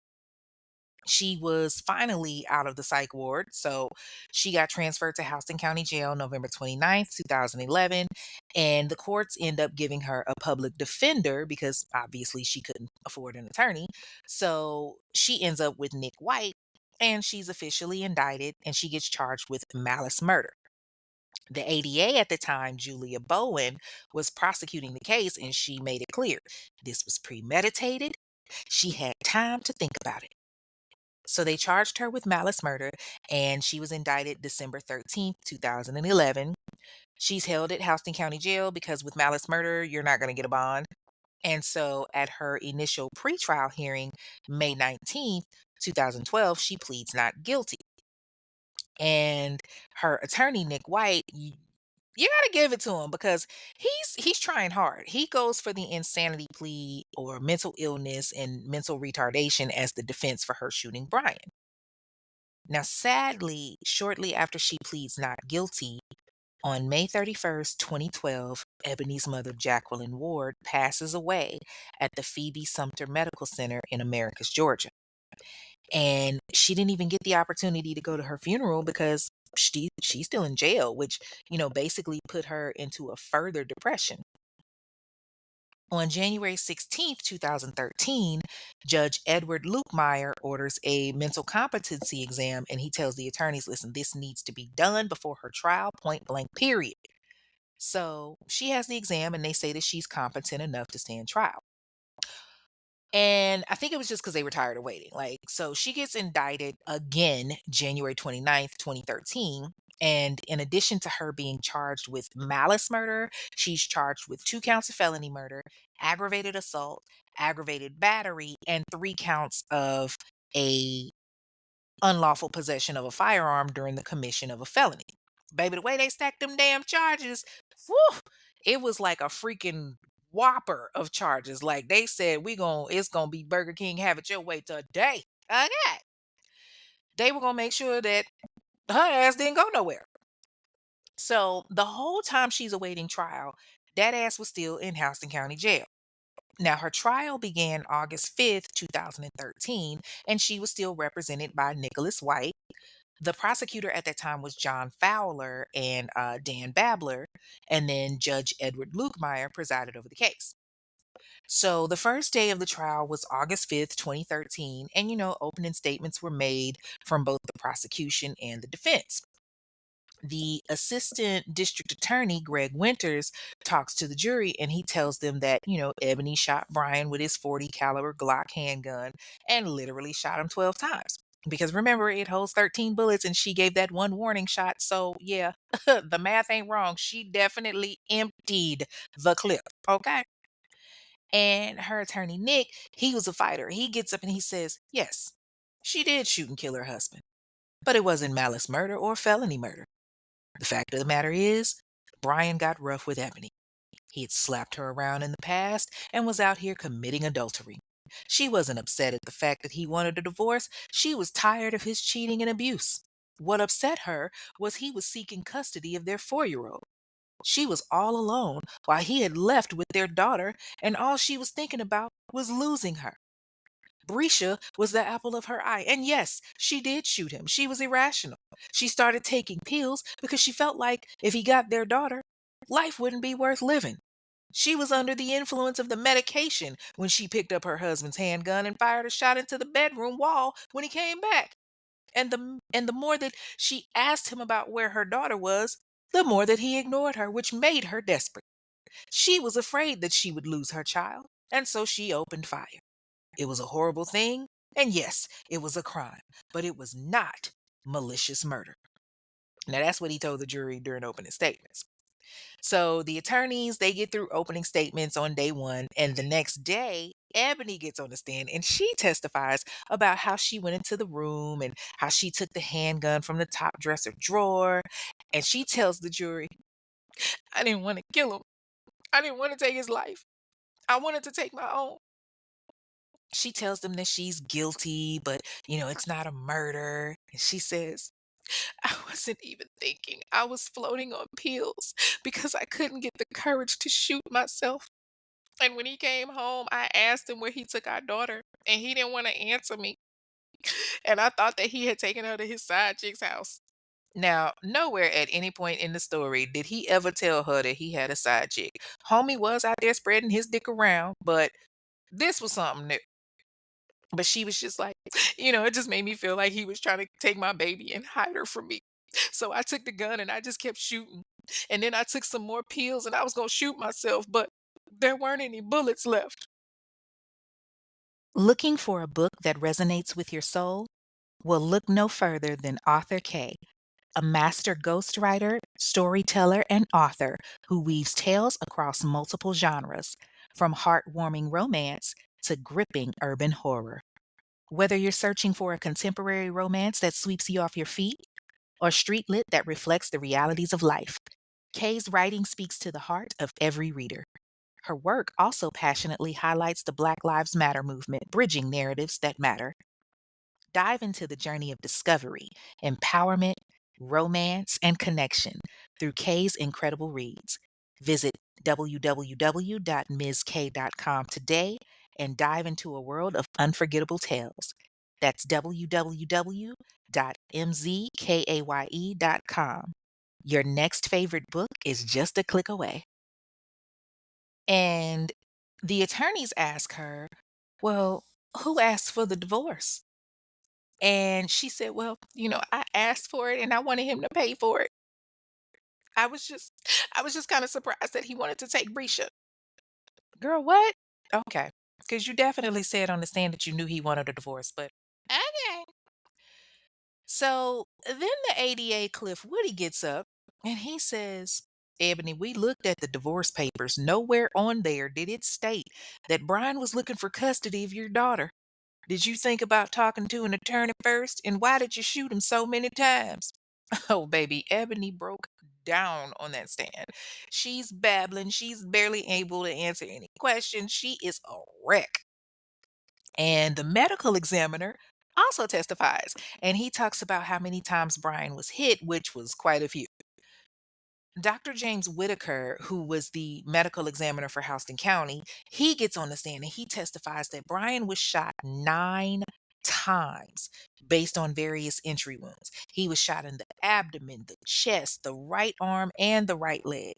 She was finally out of the psych ward, so she got transferred to Houston County Jail November 29th, 2011, and the courts end up giving her a public defender because obviously she couldn't afford an attorney. So she ends up with Nick White, and she's officially indicted, and she gets charged with malice murder. The ADA at the time, Julia Bowen, was prosecuting the case, and she made it clear this was premeditated. She had time to think about it. So they charged her with malice murder, and she was indicted December 13th, 2011. She's held at Houston County Jail because with malice murder, you're not going to get a bond. And so at her initial pretrial hearing, May 19th, 2012, she pleads not guilty. And her attorney, Nick White, you got to give it to him because he's trying hard. He goes for the insanity plea or mental illness and mental retardation as the defense for her shooting Brian. Now, sadly, shortly after she pleads not guilty, on May 31st, 2012, Ebony's mother, Jacqueline Ward, passes away at the Phoebe Sumter Medical Center in Americus, Georgia. And she didn't even get the opportunity to go to her funeral because she's still in jail, which, basically put her into a further depression. On January 16th, 2013, Judge Edward Lukemeyer orders a mental competency exam, and he tells the attorneys, listen, this needs to be done before her trial, point blank, period. So she has the exam, and they say that she's competent enough to stand trial. And I think it was just because they were tired of waiting. Like, so she gets indicted again January 29th, 2013. And in addition to her being charged with malice murder, she's charged with 2 counts of felony murder, aggravated assault, aggravated battery, and 3 counts of a unlawful possession of a firearm during the commission of a felony. Baby, the way they stacked them damn charges, whew, it was like a freaking whopper of charges. Like they said, it's gonna be Burger King, have it your way today. Okay. They were gonna make sure that her ass didn't go nowhere. So the whole time she's awaiting trial, that ass was still in Houston County Jail. Now, her trial began August 5th, 2013, and she was still represented by Nicholas White. The prosecutor at that time was John Fowler and Dan Babler, and then Judge Edward Lukemeyer presided over the case. So the first day of the trial was August 5th, 2013, and opening statements were made from both the prosecution and the defense. The assistant district attorney, Greg Winters, talks to the jury and he tells them that, Ebony shot Brian with his 40 caliber Glock handgun and literally shot him 12 times. Because remember, it holds 13 bullets and she gave that one warning shot. So, yeah, the math ain't wrong. She definitely emptied the clip. Okay. And her attorney, Nick, he was a fighter. He gets up and he says, yes, she did shoot and kill her husband, but it wasn't malice murder or felony murder. The fact of the matter is, Brian got rough with Ebony. He had slapped her around in the past and was out here committing adultery. She wasn't upset at the fact that he wanted a divorce. She was tired of his cheating and abuse. What upset her was he was seeking custody of their 4-year-old. She was all alone while he had left with their daughter, and all she was thinking about was losing her. Brescia was the apple of her eye. And yes, she did shoot him. She was irrational. She started taking pills because she felt like if he got their daughter, life wouldn't be worth living. She was under the influence of the medication when she picked up her husband's handgun and fired a shot into the bedroom wall when he came back. And the more that she asked him about where her daughter was, the more that he ignored her, which made her desperate. She was afraid that she would lose her child, and so she opened fire. It was a horrible thing, and yes, it was a crime, but it was not malicious murder. Now, that's what he told the jury during opening statements. So the attorneys, they get through opening statements on day one, and the next day, Ebony gets on the stand and she testifies about how she went into the room and how she took the handgun from the top dresser drawer. And she tells the jury, I didn't want to kill him. I didn't want to take his life. I wanted to take my own. She tells them that she's guilty, but it's not a murder. And she says, I wasn't even thinking. I was floating on pills because I couldn't get the courage to shoot myself. And when he came home, I asked him where he took our daughter, and he didn't want to answer me. And I thought that he had taken her to his side chick's house. Now, nowhere at any point in the story did he ever tell her that he had a side chick. Homie was out there spreading his dick around, but this was something new. But she was just like, it just made me feel like he was trying to take my baby and hide her from me. So I took the gun and I just kept shooting. And then I took some more pills and I was going to shoot myself, but there weren't any bullets left. Looking for a book that resonates with your soul? Well, look no further than Author K, a master ghostwriter, storyteller, and author who weaves tales across multiple genres, from heartwarming romance to gripping urban horror. Whether you're searching for a contemporary romance that sweeps you off your feet or street lit that reflects the realities of life, Kay's writing speaks to the heart of every reader. Her work also passionately highlights the Black Lives Matter movement, bridging narratives that matter. Dive into the journey of discovery, empowerment, romance, and connection through Kay's incredible reads. Visit www.mizk.com today and dive into a world of unforgettable tales. That's www.mzkaye.com. Your next favorite book is just a click away. And the attorneys ask her, well, who asked for the divorce? And she said, well, I asked for it and I wanted him to pay for it. I was just I was just kind of surprised that he wanted to take Brescia. Girl, what? Okay. Because you definitely said on the stand that you knew he wanted a divorce, but okay. So then the ADA Cliff Woody gets up and he says, Ebony, we looked at the divorce papers. Nowhere on there did it state that Brian was looking for custody of your daughter. Did you think about talking to an attorney first? And why did you shoot him so many times? Oh, baby, Ebony broke down on that stand. She's babbling. She's barely able to answer any questions. She is a wreck. And the medical examiner also testifies, and he talks about how many times Brian was hit, which was quite a few. Dr. James Whitaker, who was the medical examiner for Houston County, he gets on the stand and he testifies that Brian was shot 9 times based on various entry wounds. He was shot in the abdomen, the chest, the right arm, and the right leg.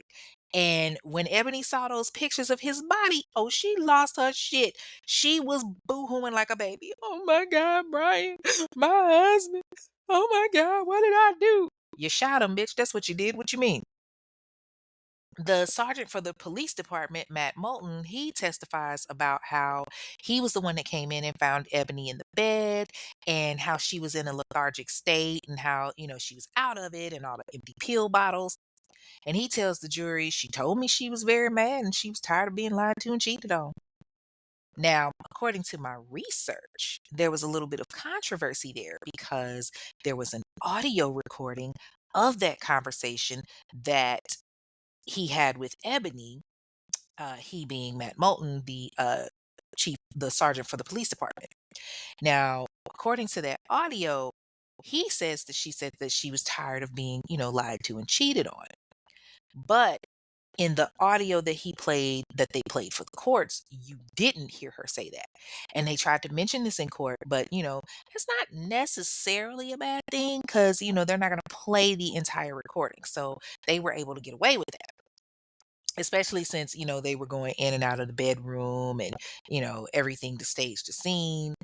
And when Ebony saw those pictures of his body, oh, she lost her shit. She was boo-hooing like a baby. Oh my God, Brian, my husband. Oh my God, what did I do? You shot him, bitch. That's what you did. What you mean? The sergeant for the police department, Matt Moulton, he testifies about how he was the one that came in and found Ebony in the bed and how she was in a lethargic state and how, she was out of it and all the empty pill bottles. And he tells the jury, she told me she was very mad and she was tired of being lied to and cheated on. Now, according to my research, there was a little bit of controversy there because there was an audio recording of that conversation that he had with Ebony, he being Matt Moulton, the sergeant for the police department. Now, according to that audio, he says that she said that she was tired of being, lied to and cheated on. But in the audio that they played for the courts, you didn't hear her say that. And they tried to mention this in court, but it's not necessarily a bad thing because, they're not going to play the entire recording. So they were able to get away with that, especially since they were going in and out of the bedroom and everything to stage the scene.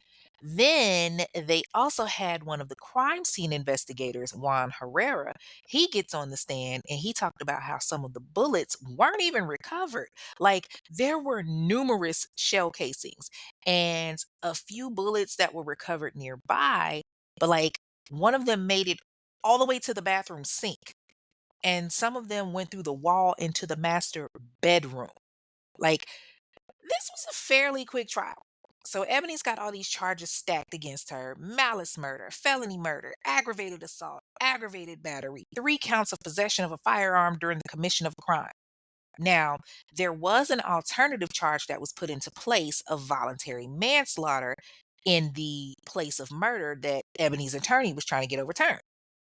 Then they also had one of the crime scene investigators, Juan Herrera. He gets on the stand and he talked about how some of the bullets weren't even recovered. Like there were numerous shell casings and a few bullets that were recovered nearby, but like one of them made it all the way to the bathroom sink, and some of them went through the wall into the master bedroom. Like, this was a fairly quick trial. So, Ebony's got all these charges stacked against her: malice murder, felony murder, aggravated assault, aggravated battery, 3 counts of possession of a firearm during the commission of a crime. Now, there was an alternative charge that was put into place of voluntary manslaughter in the place of murder that Ebony's attorney was trying to get overturned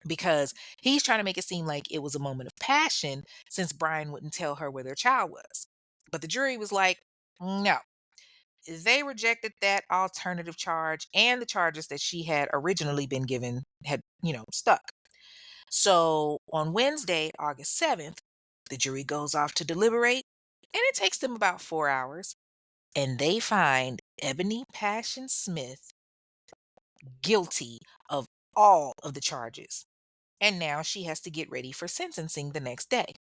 because he's trying to make it seem like it was a moment of passion since Brian wouldn't tell her where their child was. But the jury was like, no. They rejected that alternative charge, and the charges that she had originally been given had, stuck. So on Wednesday, August 7th, the jury goes off to deliberate, and it takes them about 4 hours, and they find Ebony Passion Smith guilty of all of the charges. And now she has to get ready for sentencing the next day.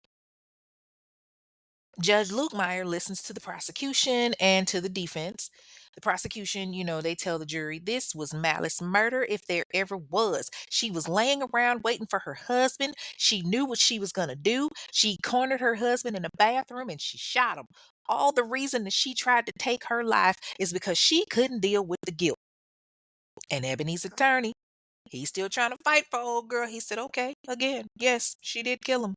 Judge Lukemeyer listens to the prosecution and to the defense. The prosecution, they tell the jury this was malice murder if there ever was. She was laying around waiting for her husband. She knew what she was going to do. She cornered her husband in a bathroom and she shot him. All the reason that she tried to take her life is because she couldn't deal with the guilt. And Ebony's attorney, he's still trying to fight for old girl. He said, okay, again, yes, she did kill him.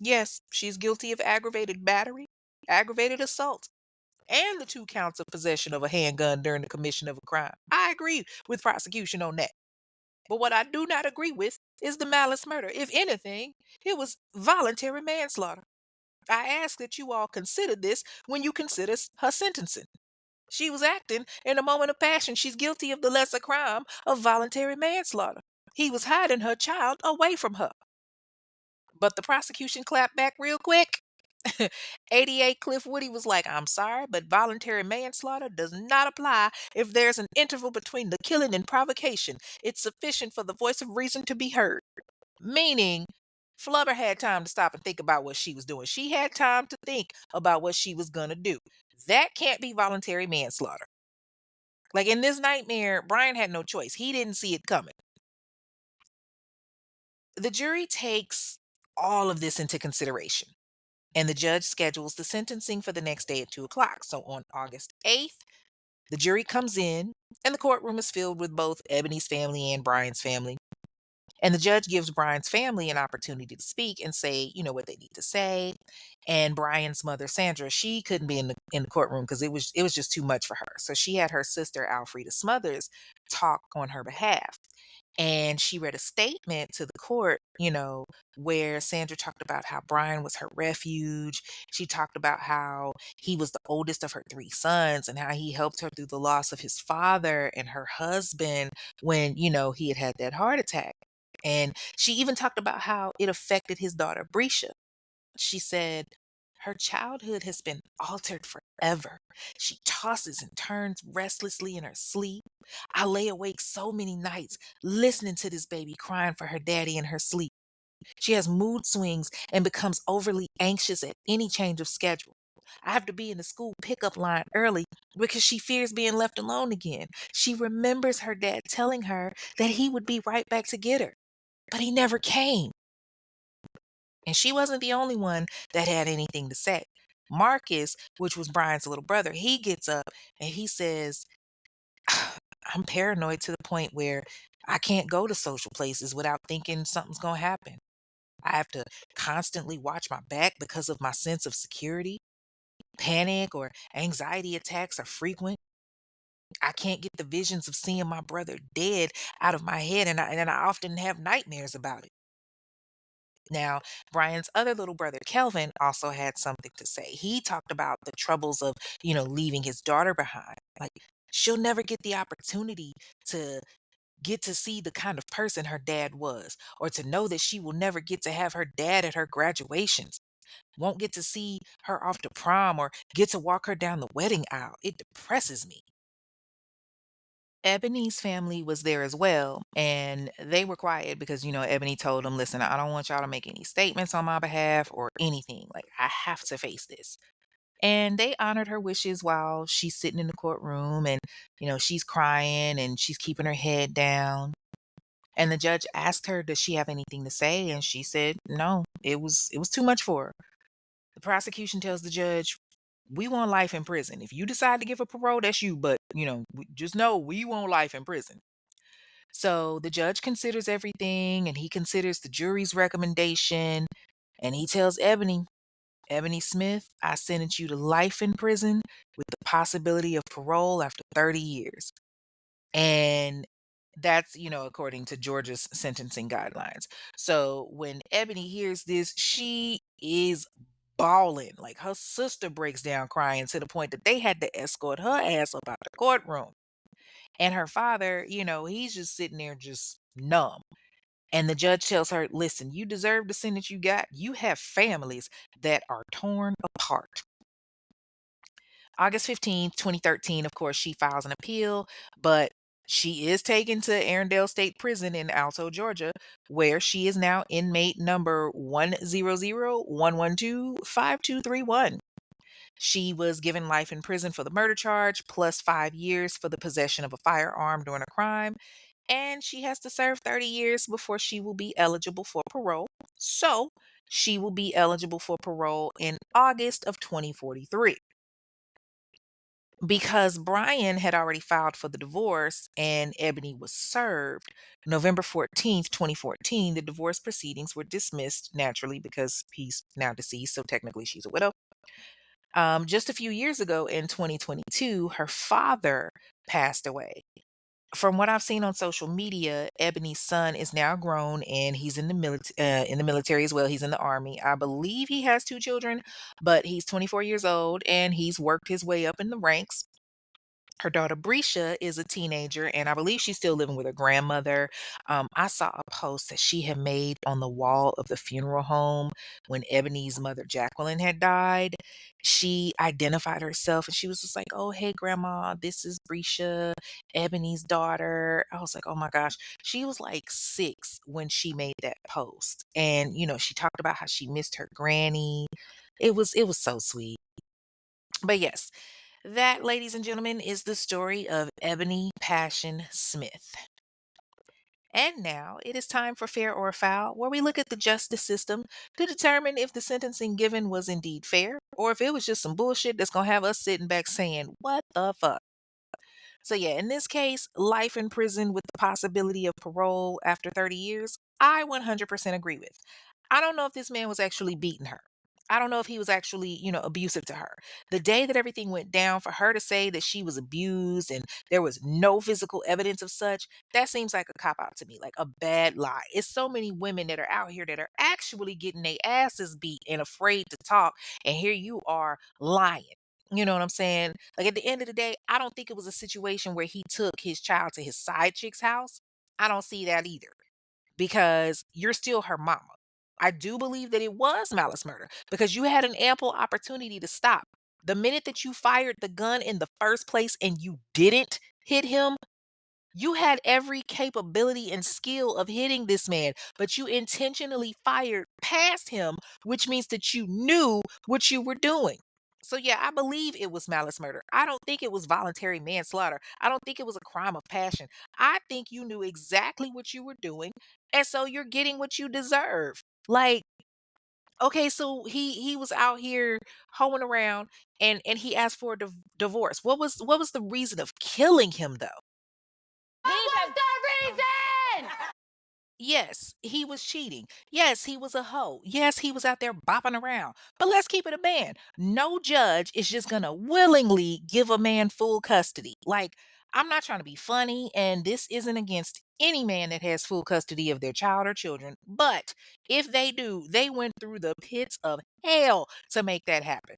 Yes, she's guilty of aggravated battery, aggravated assault, and the 2 counts of possession of a handgun during the commission of a crime. I agree with prosecution on that. But what I do not agree with is the malice murder. If anything, it was voluntary manslaughter. I ask that you all consider this when you consider her sentencing. She was acting in a moment of passion. She's guilty of the lesser crime of voluntary manslaughter. He was hiding her child away from her. But the prosecution clapped back real quick. 88 Cliff Woody was like, I'm sorry, but voluntary manslaughter does not apply if there's an interval between the killing and provocation. It's sufficient for the voice of reason to be heard. Meaning, Flubber had time to stop and think about what she was doing. She had time to think about what she was going to do. That can't be voluntary manslaughter. Like in this nightmare, Brian had no choice. He didn't see it coming. The jury takes all of this into consideration, and the judge schedules the sentencing for the next day at 2 o'clock. So on August 8th, the jury comes in, and the courtroom is filled with both Ebony's family and Brian's family. And the judge gives Brian's family an opportunity to speak and say, what they need to say. And Brian's mother, Sandra, she couldn't be in the courtroom because it was just too much for her. So she had her sister, Alfreda Smothers, talk on her behalf. And she read a statement to the court, where Sandra talked about how Brian was her refuge. She talked about how he was the oldest of her three sons and how he helped her through the loss of his father and her husband when, he had that heart attack. And she even talked about how it affected his daughter, Brescia. She said, her childhood has been altered forever. She tosses and turns restlessly in her sleep. I lay awake so many nights listening to this baby crying for her daddy in her sleep. She has mood swings and becomes overly anxious at any change of schedule. I have to be in the school pickup line early because she fears being left alone again. She remembers her dad telling her that he would be right back to get her, but he never came. And she wasn't the only one that had anything to say. Marcus, which was Brian's little brother, he gets up and he says, I'm paranoid to the point where I can't go to social places without thinking something's going to happen. I have to constantly watch my back because of my sense of security. Panic or anxiety attacks are frequent. I can't get the visions of seeing my brother dead out of my head, and I often have nightmares about it. Now, Brian's other little brother, Kelvin, also had something to say. He talked about the troubles of, leaving his daughter behind. Like, she'll never get the opportunity to get to see the kind of person her dad was, or to know that she will never get to have her dad at her graduations, won't get to see her off to prom, or get to walk her down the wedding aisle. It depresses me. Ebony's family was there as well, and they were quiet because, Ebony told them, listen, I don't want y'all to make any statements on my behalf or anything. Like, I have to face this. And they honored her wishes while she's sitting in the courtroom and, she's crying and she's keeping her head down. And the judge asked her, does she have anything to say? And she said, no, it was too much for her. The prosecution tells the judge, we want life in prison. If you decide to give a parole, that's you. But, just know we want life in prison. So the judge considers everything and he considers the jury's recommendation. And he tells Ebony Smith, I sentence you to life in prison with the possibility of parole after 30 years. And that's, according to Georgia's sentencing guidelines. So when Ebony hears this, she is bawling. Like her sister breaks down crying to the point that they had to escort her ass up out the courtroom. And her father, he's just sitting there just numb. And the judge tells her, listen, you deserve the sentence you got. You have families that are torn apart. August 15th, 2013, of course, she files an appeal, but she is taken to Arendelle State Prison in Alto, Georgia, where she is now inmate number 100-112-5231. She was given life in prison for the murder charge, plus 5 years for the possession of a firearm during a crime, and she has to serve 30 years before she will be eligible for parole. So she will be eligible for parole in August of 2043. Because Brian had already filed for the divorce and Ebony was served, November 14th, 2014, the divorce proceedings were dismissed naturally because he's now deceased, so technically she's a widow. Just a few years ago in 2022, her father passed away. From what I've seen on social media, Ebony's son is now grown and he's in the military as well. He's in the army. I believe he has two children, but he's 24 years old and he's worked his way up in the ranks. Her daughter Brescia is a teenager, and I believe she's still living with her grandmother. I saw a post that she had made on the wall of the funeral home when Ebony's mother Jacqueline had died. She identified herself and she was just like, "Oh, hey, grandma, this is Brescia, Ebony's daughter." I was like, "Oh my gosh." She was like 6 when she made that post. And, she talked about how she missed her granny. It was so sweet. But yes, that, ladies and gentlemen, is the story of Ebony Passion Smith. And now it is time for Fair or Foul, where we look at the justice system to determine if the sentencing given was indeed fair or if it was just some bullshit that's going to have us sitting back saying, "What the fuck?" So, yeah, in this case, life in prison with the possibility of parole after 30 years, I 100% agree with. I don't know if this man was actually beating her. I don't know if he was actually, abusive to her. The day that everything went down, for her to say that she was abused and there was no physical evidence of such, that seems like a cop out to me, like a bad lie. It's so many women that are out here that are actually getting their asses beat and afraid to talk. And here you are lying. You know what I'm saying? Like, at the end of the day, I don't think it was a situation where he took his child to his side chick's house. I don't see that either because you're still her mama. I do believe that it was malice murder because you had an ample opportunity to stop. The minute that you fired the gun in the first place and you didn't hit him, you had every capability and skill of hitting this man, but you intentionally fired past him, which means that you knew what you were doing. So, yeah, I believe it was malice murder. I don't think it was voluntary manslaughter. I don't think it was a crime of passion. I think you knew exactly what you were doing, and so you're getting what you deserve. Like, okay, so he was out here hoeing around and he asked for a divorce. What was the reason of killing him though?
What's the reason?
Yes, he was cheating. Yes, he was a hoe. Yes, he was out there bopping around. But let's keep it a man. No judge is just going to willingly give a man full custody. Like, I'm not trying to be funny, and this isn't against any man that has full custody of their child or children. But if they do, they went through the pits of hell to make that happen.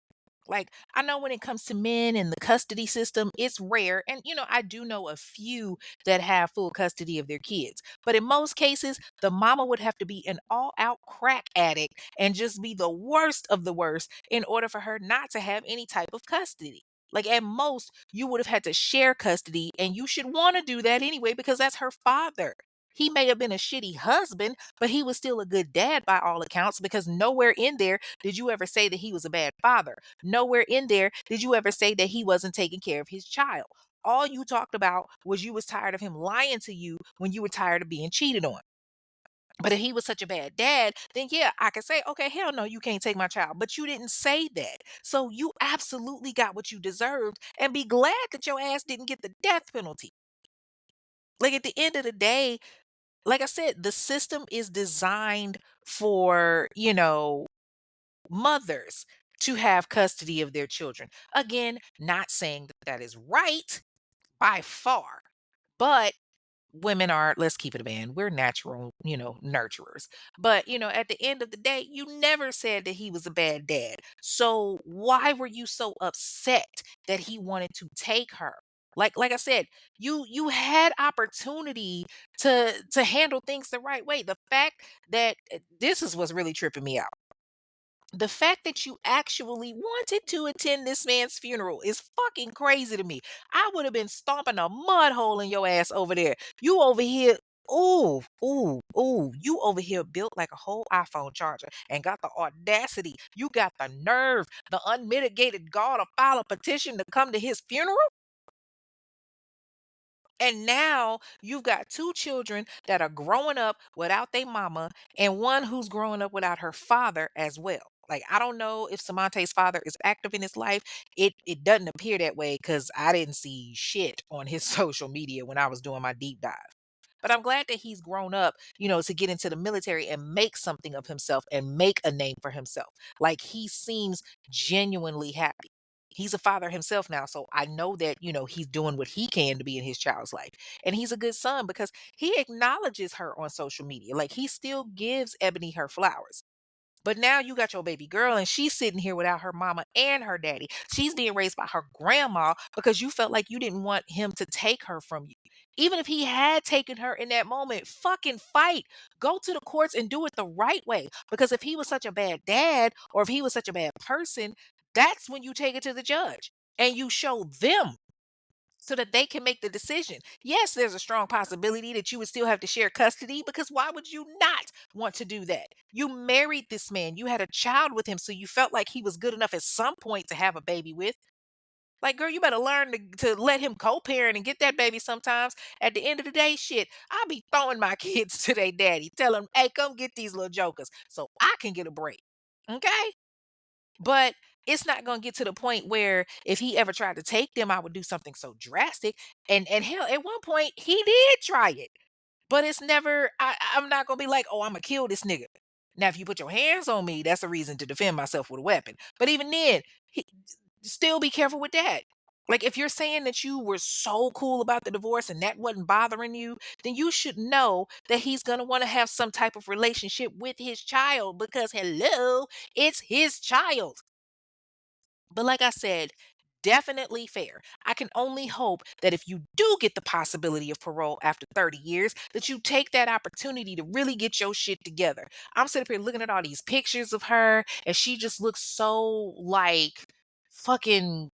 Like, I know when it comes to men and the custody system, it's rare. And, I do know a few that have full custody of their kids. But in most cases, the mama would have to be an all out crack addict and just be the worst of the worst in order for her not to have any type of custody. Like, at most, you would have had to share custody, and you should want to do that anyway because that's her father. He may have been a shitty husband, but he was still a good dad by all accounts because nowhere in there did you ever say that he was a bad father. Nowhere in there did you ever say that he wasn't taking care of his child. All you talked about was you was tired of him lying to you when you were tired of being cheated on. But if he was such a bad dad, then yeah, I could say, okay, hell no, you can't take my child. But you didn't say that. So you absolutely got what you deserved and be glad that your ass didn't get the death penalty. Like, at the end of the day, like I said, the system is designed for, mothers to have custody of their children. Again, not saying that that is right by far, but women are, let's keep it a band, we're natural, nurturers. But, at the end of the day, you never said that he was a bad dad. So why were you so upset that he wanted to take her? Like I said, you had opportunity to handle things the right way. The fact that this is what's really tripping me out. The fact that you actually wanted to attend this man's funeral is fucking crazy to me. I would have been stomping a mud hole in your ass over there. You over here, ooh, ooh, ooh, you over here built like a whole iPhone charger and got the audacity, you got the nerve, the unmitigated gall to file a petition to come to his funeral? And now you've got two children that are growing up without their mama and one who's growing up without her father as well. Like, I don't know if Samante's father is active in his life. It doesn't appear that way because I didn't see shit on his social media when I was doing my deep dive. But I'm glad that he's grown up, to get into the military and make something of himself and make a name for himself. Like, he seems genuinely happy. He's a father himself now, so I know that, he's doing what he can to be in his child's life. And he's a good son because he acknowledges her on social media. Like, he still gives Ebony her flowers. But now you got your baby girl and she's sitting here without her mama and her daddy. She's being raised by her grandma because you felt like you didn't want him to take her from you. Even if he had taken her in that moment, fucking fight. Go to the courts and do it the right way. Because if he was such a bad dad or if he was such a bad person, that's when you take it to the judge and you show them so that they can make the decision. Yes, there's a strong possibility that you would still have to share custody because why would you not want to do that? You married this man, you had a child with him, so you felt like he was good enough at some point to have a baby with. Like, girl, you better learn to let him co parent and get that baby sometimes. At the end of the day, shit, I'll be throwing my kids to their daddy, tell them, hey, come get these little jokers so I can get a break. Okay? But it's not gonna get to the point where if he ever tried to take them, I would do something so drastic. And hell, at one point he did try it. But it's never I'm not gonna be like, oh, Imma kill this nigga. Now, if you put your hands on me, that's a reason to defend myself with a weapon. But even then, he, still be careful with that. Like if you're saying that you were so cool about the divorce and that wasn't bothering you, then you should know that he's going to want to have some type of relationship with his child because hello, it's his child. But like I said, definitely fair. I can only hope that if you do get the possibility of parole after 30 years, that you take that opportunity to really get your shit together. I'm sitting up here looking at all these pictures of her, and she just looks so like fucking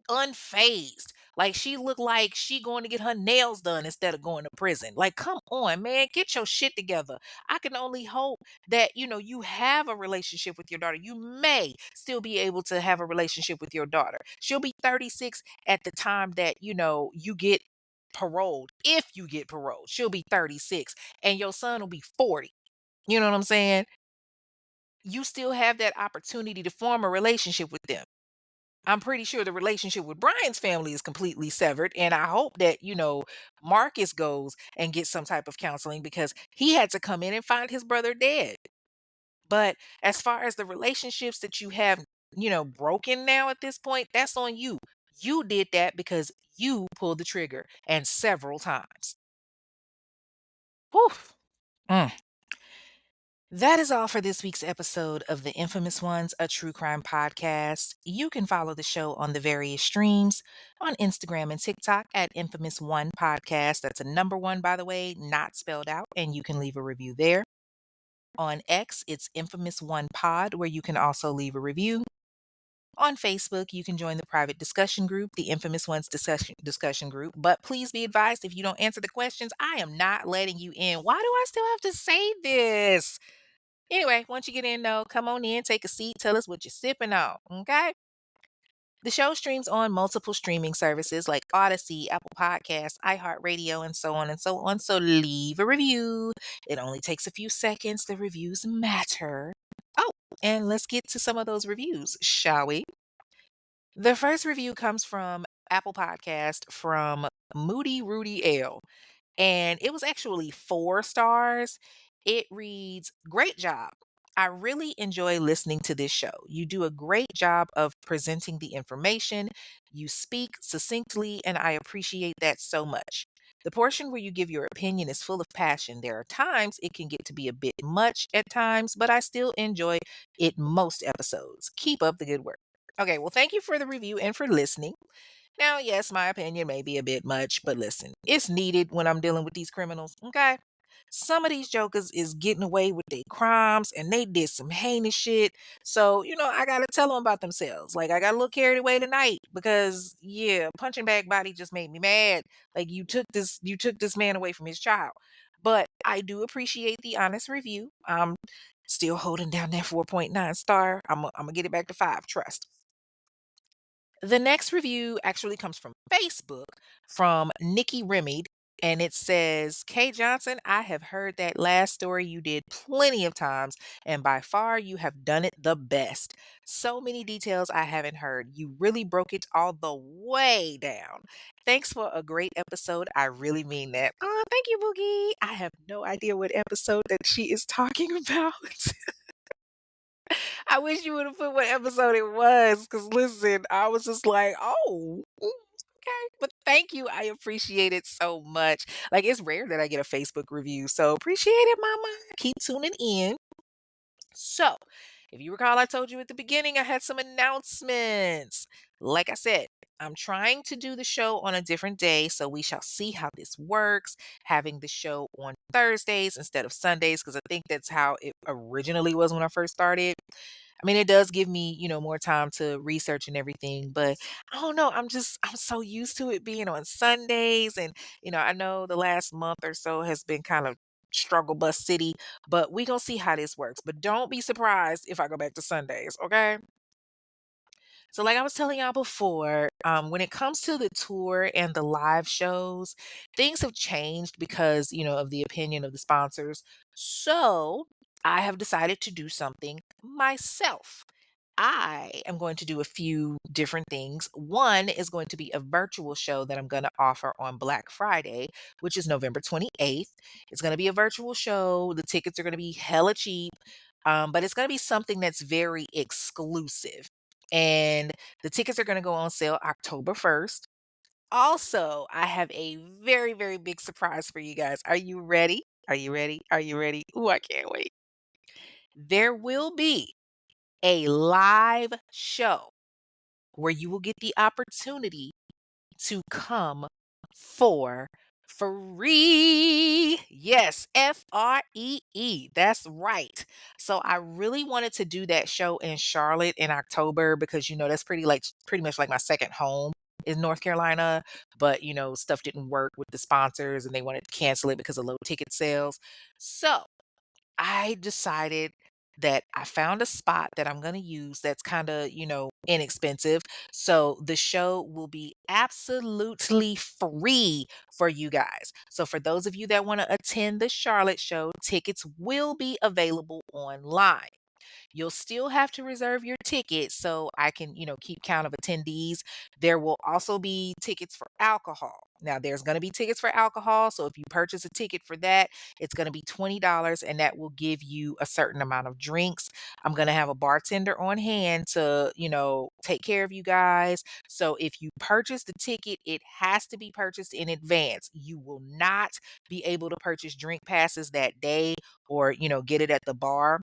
unfazed. Like she looked like she going to get her nails done instead of going to prison. Like, come on, man, get your shit together. I can only hope that you have a relationship with your daughter. You may still be able to have a relationship with your daughter. She'll be 36 at the time that you get paroled. If you get paroled, she'll be 36, and your son will be 40. You know what I'm saying? You still have that opportunity to form a relationship with them. I'm pretty sure the relationship with Brian's family is completely severed. And I hope that, Marcus goes and gets some type of counseling because he had to come in and find his brother dead. But as far as the relationships that you have, broken now at this point, that's on you. You did that because you pulled the trigger and several times. Whew. Mm. That is all for this week's episode of The Infamous Ones, a true crime podcast. You can follow the show on the various streams on Instagram and TikTok at Infamous One Podcast. That's a number one, by the way, not spelled out, and you can leave a review there. On X, it's Infamous One Pod, where you can also leave a review. On Facebook, you can join the private discussion group, the Infamous Ones discussion group. But please be advised if you don't answer the questions, I am not letting you in. Why do I still have to say this? Anyway, once you get in though, come on in, take a seat, tell us what you're sipping on, okay? The show streams on multiple streaming services like Odyssey, Apple Podcasts, iHeartRadio, and so on and so on. So leave a review. It only takes a few seconds. The reviews matter. Oh, and let's get to some of those reviews, shall we? The first review comes from Apple Podcast from Moody Rudy L, and it was actually 4 stars. It reads, great job. I really enjoy listening to this show. You do a great job of presenting the information. You speak succinctly, and I appreciate that so much. The portion where you give your opinion is full of passion. There are times it can get to be a bit much at times, but I still enjoy it most episodes. Keep up the good work. Okay, well, thank you for the review and for listening. Now, yes, my opinion may be a bit much, but listen, it's needed when I'm dealing with these criminals, okay? Some of these jokers is getting away with their crimes and they did some heinous shit. So, I gotta tell them about themselves. Like, I got a little carried away tonight because, yeah, punching bag body just made me mad. Like, you took this man away from his child. But I do appreciate the honest review. I'm still holding down that 4.9 star. I'm gonna get it back to 5, trust. The next review actually comes from Facebook from Nikki Remid, and it says, Kay Johnson, I have heard that last story you did plenty of times, and by far you have done it the best. So many details I haven't heard. You really broke it all the way down. Thanks for a great episode. I really mean that. Oh, thank you, Boogie. I have no idea what episode that she is talking about. I wish you would have put what episode it was, because listen, I was just like, oh, okay. But thank you. I appreciate it so much. Like, it's rare that I get a Facebook review. So appreciate it, mama. Keep tuning in. So, if you recall, I told you at the beginning I had some announcements. Like I said, I'm trying to do the show on a different day, so we shall see how this works. Having the show on Thursdays instead of Sundays, because I think that's how it originally was when I first started. I mean, it does give me, more time to research and everything, but I don't know. I'm so used to it being on Sundays. And, I know the last month or so has been kind of struggle bus city, but we gonna see how this works. But don't be surprised if I go back to Sundays, okay? So, like I was telling y'all before, when it comes to the tour and the live shows, things have changed because, of the opinion of the sponsors. So, I have decided to do something myself. I am going to do a few different things. One is going to be a virtual show that I'm going to offer on Black Friday, which is November 28th. It's going to be a virtual show. The tickets are going to be hella cheap, but it's going to be something that's very exclusive. And the tickets are going to go on sale October 1st. Also, I have a very, very big surprise for you guys. Are you ready? Are you ready? Are you ready? Ooh, I can't wait. There will be a live show where you will get the opportunity to come for free. Yes, FREE. That's right. So I really wanted to do that show in Charlotte in October because that's pretty much like my second home in North Carolina, but stuff didn't work with the sponsors and they wanted to cancel it because of low ticket sales. So, I decided that I found a spot that I'm going to use that's kind of, inexpensive. So the show will be absolutely free for you guys. So for those of you that want to attend the Charlotte show, tickets will be available online. You'll still have to reserve your ticket so I can, keep count of attendees. There will also be tickets for alcohol. Now, there's going to be tickets for alcohol. So if you purchase a ticket for that, it's going to be $20 and that will give you a certain amount of drinks. I'm going to have a bartender on hand to, take care of you guys. So if you purchase the ticket, it has to be purchased in advance. You will not be able to purchase drink passes that day or, get it at the bar.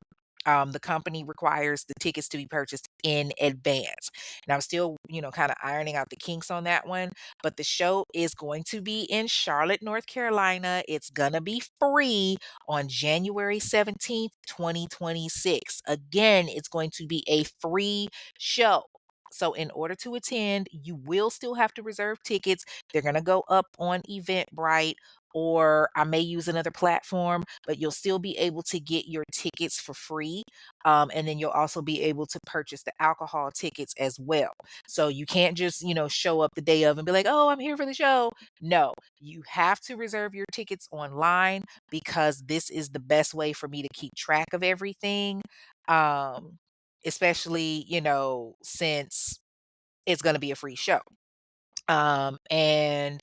The company requires the tickets to be purchased in advance. And I'm still, kind of ironing out the kinks on that one. But the show is going to be in Charlotte, North Carolina. It's going to be free on January 17th, 2026. Again, it's going to be a free show. So, in order to attend, you will still have to reserve tickets. They're going to go up on Eventbrite, or I may use another platform, but you'll still be able to get your tickets for free. And then you'll also be able to purchase the alcohol tickets as well. So you can't just, show up the day of and be like, oh, I'm here for the show. No, you have to reserve your tickets online because this is the best way for me to keep track of everything. Um, Especially, since it's going to be a free show. And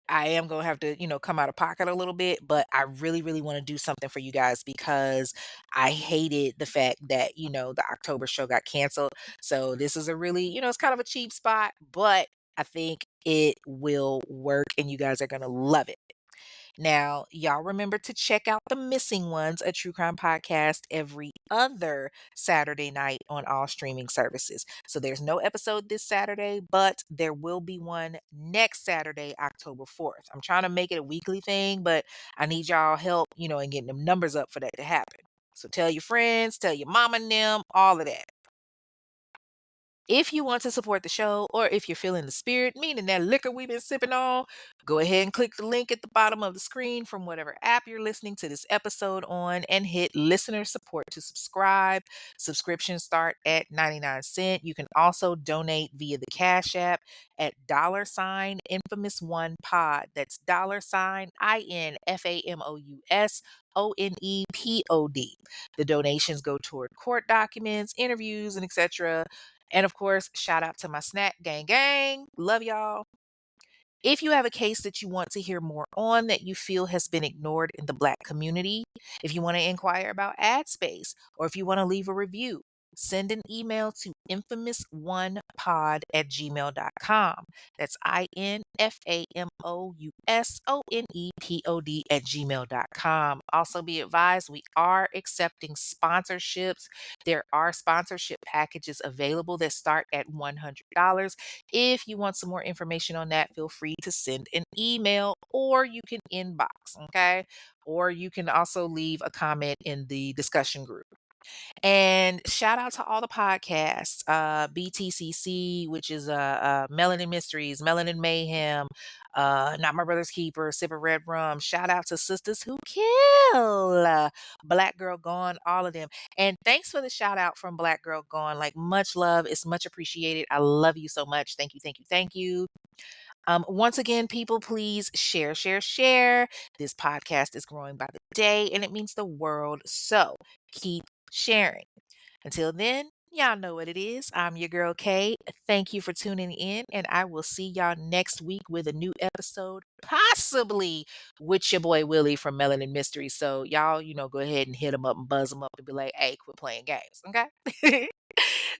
I am gonna have to, come out of pocket a little bit, but I really, really want to do something for you guys because I hated the fact that, the October show got canceled. So this is a really, it's kind of a cheap spot, but I think it will work and you guys are gonna love it. Now, y'all remember to check out The Missing Ones, a true crime podcast, every other Saturday night on all streaming services. So there's no episode this Saturday, but there will be one next Saturday, October 4th. I'm trying to make it a weekly thing, but I need y'all help, in getting them numbers up for that to happen. So tell your friends, tell your mama and them, all of that. If you want to support the show or if you're feeling the spirit, meaning that liquor we've been sipping on, go ahead and click the link at the bottom of the screen from whatever app you're listening to this episode on and hit listener support to subscribe. Subscriptions start at 99 cents. You can also donate via the Cash App at infamous one pod. That's INFAMOUSONEPOD. The donations go toward court documents, interviews, and etc. And of course, shout out to my snack gang gang. Love y'all. If you have a case that you want to hear more on that you feel has been ignored in the Black community, if you want to inquire about ad space, or if you want to leave a review, send an email to infamous1pod@gmail.com. That's infamouspod@gmail.com. Also, be advised, we are accepting sponsorships. There are sponsorship packages available that start at $100. If you want some more information on that, feel free to send an email or you can inbox, okay? Or you can also leave a comment in the discussion group. And shout out to all the podcasts, BTCC, which is Melanin Mysteries, Melanin Mayhem, Not My Brother's Keeper, Sip of Red Rum. Shout out to Sisters Who Kill, Black Girl Gone, all of them. And thanks for the shout out from Black Girl Gone. Like, much love. It's much appreciated. I love you so much. Thank you, thank you, thank you. Once again, people, please share, share, share. This podcast is growing by the day and it means the world. So keep sharing. Until then, y'all know what it is. I'm your girl Kay. Thank you for tuning in, and I will see y'all next week with a new episode, possibly with your boy Willie from Melanin Mystery. So y'all, go ahead and hit him up and buzz him up and be like, hey, quit playing games, okay?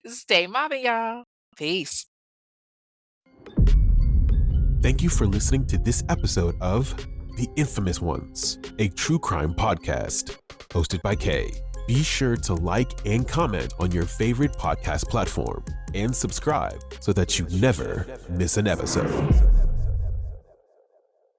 Stay mobbing, y'all. Peace.
Thank you for listening to this episode of The Infamous Ones, a true crime podcast hosted by Kay. Be sure to like and comment on your favorite podcast platform and subscribe so that you never miss an episode.